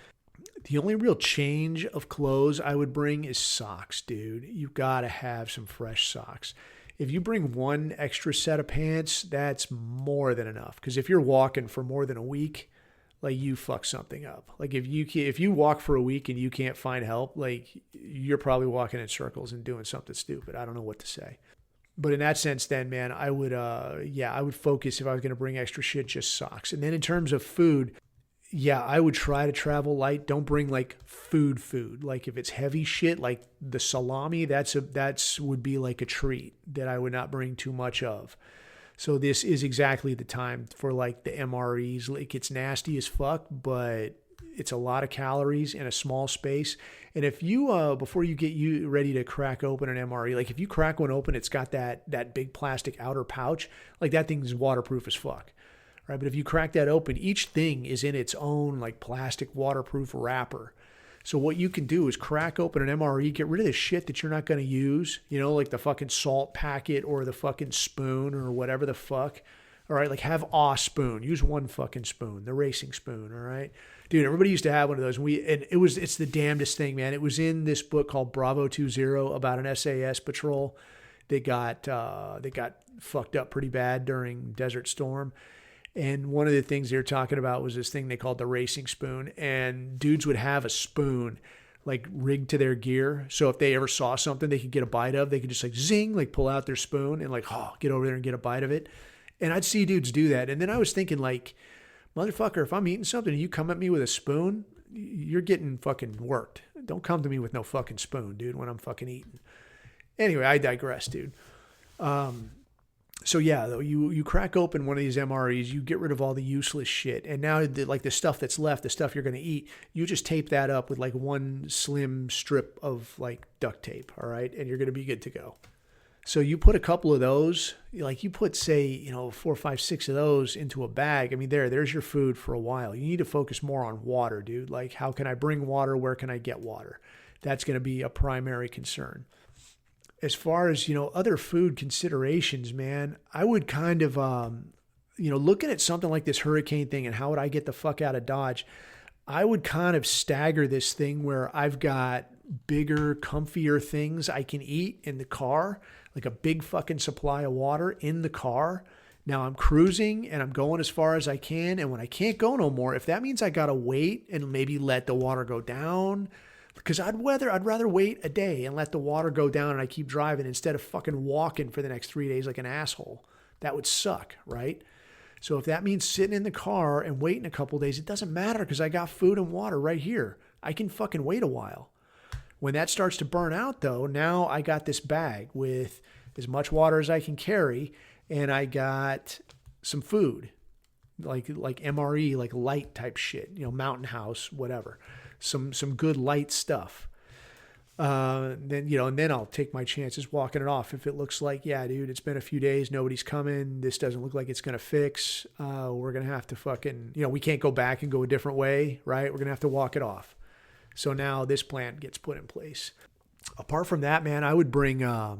The only real change of clothes I would bring is socks, dude. You've got to have some fresh socks. If you bring one extra set of pants, that's more than enough. Because if you're walking for more than a week, like you fuck something up. Like if you walk for a week and you can't find help, like you're probably walking in circles and doing something stupid. I don't know what to say. But in that sense, then, man, I would focus, if I was going to bring extra shit, just socks. And then in terms of food, yeah, I would try to travel light. Don't bring like food. Like if it's heavy shit, like the salami, that's would be like a treat that I would not bring too much of. So this is exactly the time for like the MREs. Like it's nasty as fuck, but it's a lot of calories in a small space. And if you, before you get ready to crack open an MRE, like if you crack one open, it's got that big plastic outer pouch. Like that thing's waterproof as fuck. Right, but if you crack that open, each thing is in its own like plastic waterproof wrapper. So what you can do is crack open an MRE, get rid of the shit that you're not going to use, like the fucking salt packet or the fucking spoon or whatever the fuck. All right, like have a spoon. Use one fucking spoon, the racing spoon. All right, dude. Everybody used to have one of those. It's the damnedest thing, man. It was in this book called Bravo 20 about an SAS patrol that got fucked up pretty bad during Desert Storm. And one of the things they were talking about was this thing they called the racing spoon. And dudes would have a spoon like rigged to their gear. So if they ever saw something they could get a bite of, they could just like zing, like pull out their spoon and like, get over there and get a bite of it. And I'd see dudes do that. And then I was thinking like, motherfucker, if I'm eating something and you come at me with a spoon, you're getting fucking worked. Don't come to me with no fucking spoon, dude, when I'm fucking eating. Anyway, I digress, dude. So yeah, though, you crack open one of these MREs, you get rid of all the useless shit. And now the stuff that's left, the stuff you're going to eat, you just tape that up with like one slim strip of like duct tape. All right. And you're going to be good to go. So you put a couple of those, like you put, say, 4, 5, 6 of those into a bag. I mean, there's your food for a while. You need to focus more on water, dude. Like, how can I bring water? Where can I get water? That's going to be a primary concern. As far as, other food considerations, man, I would kind of, looking at something like this hurricane thing and how would I get the fuck out of Dodge, I would kind of stagger this thing where I've got bigger, comfier things I can eat in the car, like a big fucking supply of water in the car. Now I'm cruising and I'm going as far as I can. And when I can't go no more, if that means I got to wait and maybe let the water go down, because I'd rather wait a day and let the water go down and I keep driving instead of fucking walking for the next 3 days like an asshole. That would suck, right? So if that means sitting in the car and waiting a couple days, it doesn't matter because I got food and water right here. I can fucking wait a while. When that starts to burn out, though, now I got this bag with as much water as I can carry and I got some food. like MRE, like light type shit, Mountain House, whatever. Some good light stuff. Then I'll take my chances walking it off. If it looks like, yeah, dude, it's been a few days, nobody's coming, this doesn't look like it's going to fix, we're going to have to fucking, we can't go back and go a different way, right? We're going to have to walk it off. So now this plan gets put in place. Apart from that, man, I would bring, I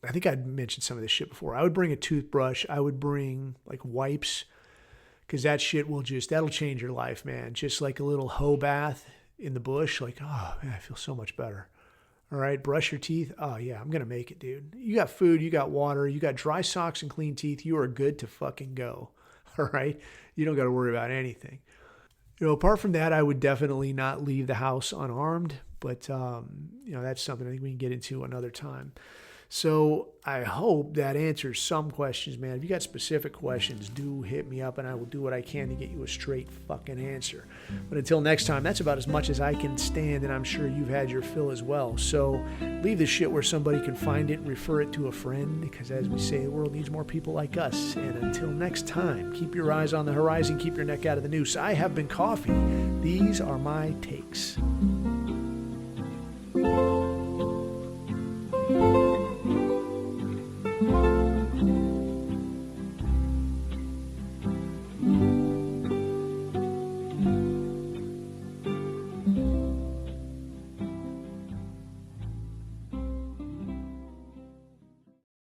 think I'd mentioned some of this shit before. I would bring a toothbrush. I would bring like wipes, because that shit that'll change your life, man. Just like a little hoe bath in the bush. Like, oh, man, I feel so much better. All right, brush your teeth. Oh, yeah, I'm going to make it, dude. You got food, you got water, you got dry socks and clean teeth. You are good to fucking go. All right? You don't got to worry about anything. Apart from that, I would definitely not leave the house unarmed. But, that's something I think we can get into another time. So I hope that answers some questions, man. If you got specific questions, do hit me up and I will do what I can to get you a straight fucking answer. But until next time, that's about as much as I can stand, and I'm sure you've had your fill as well. So leave this shit where somebody can find it and refer it to a friend, because as we say, the world needs more people like us. And until next time, keep your eyes on the horizon, keep your neck out of the noose. I have been Coffee. These are my takes.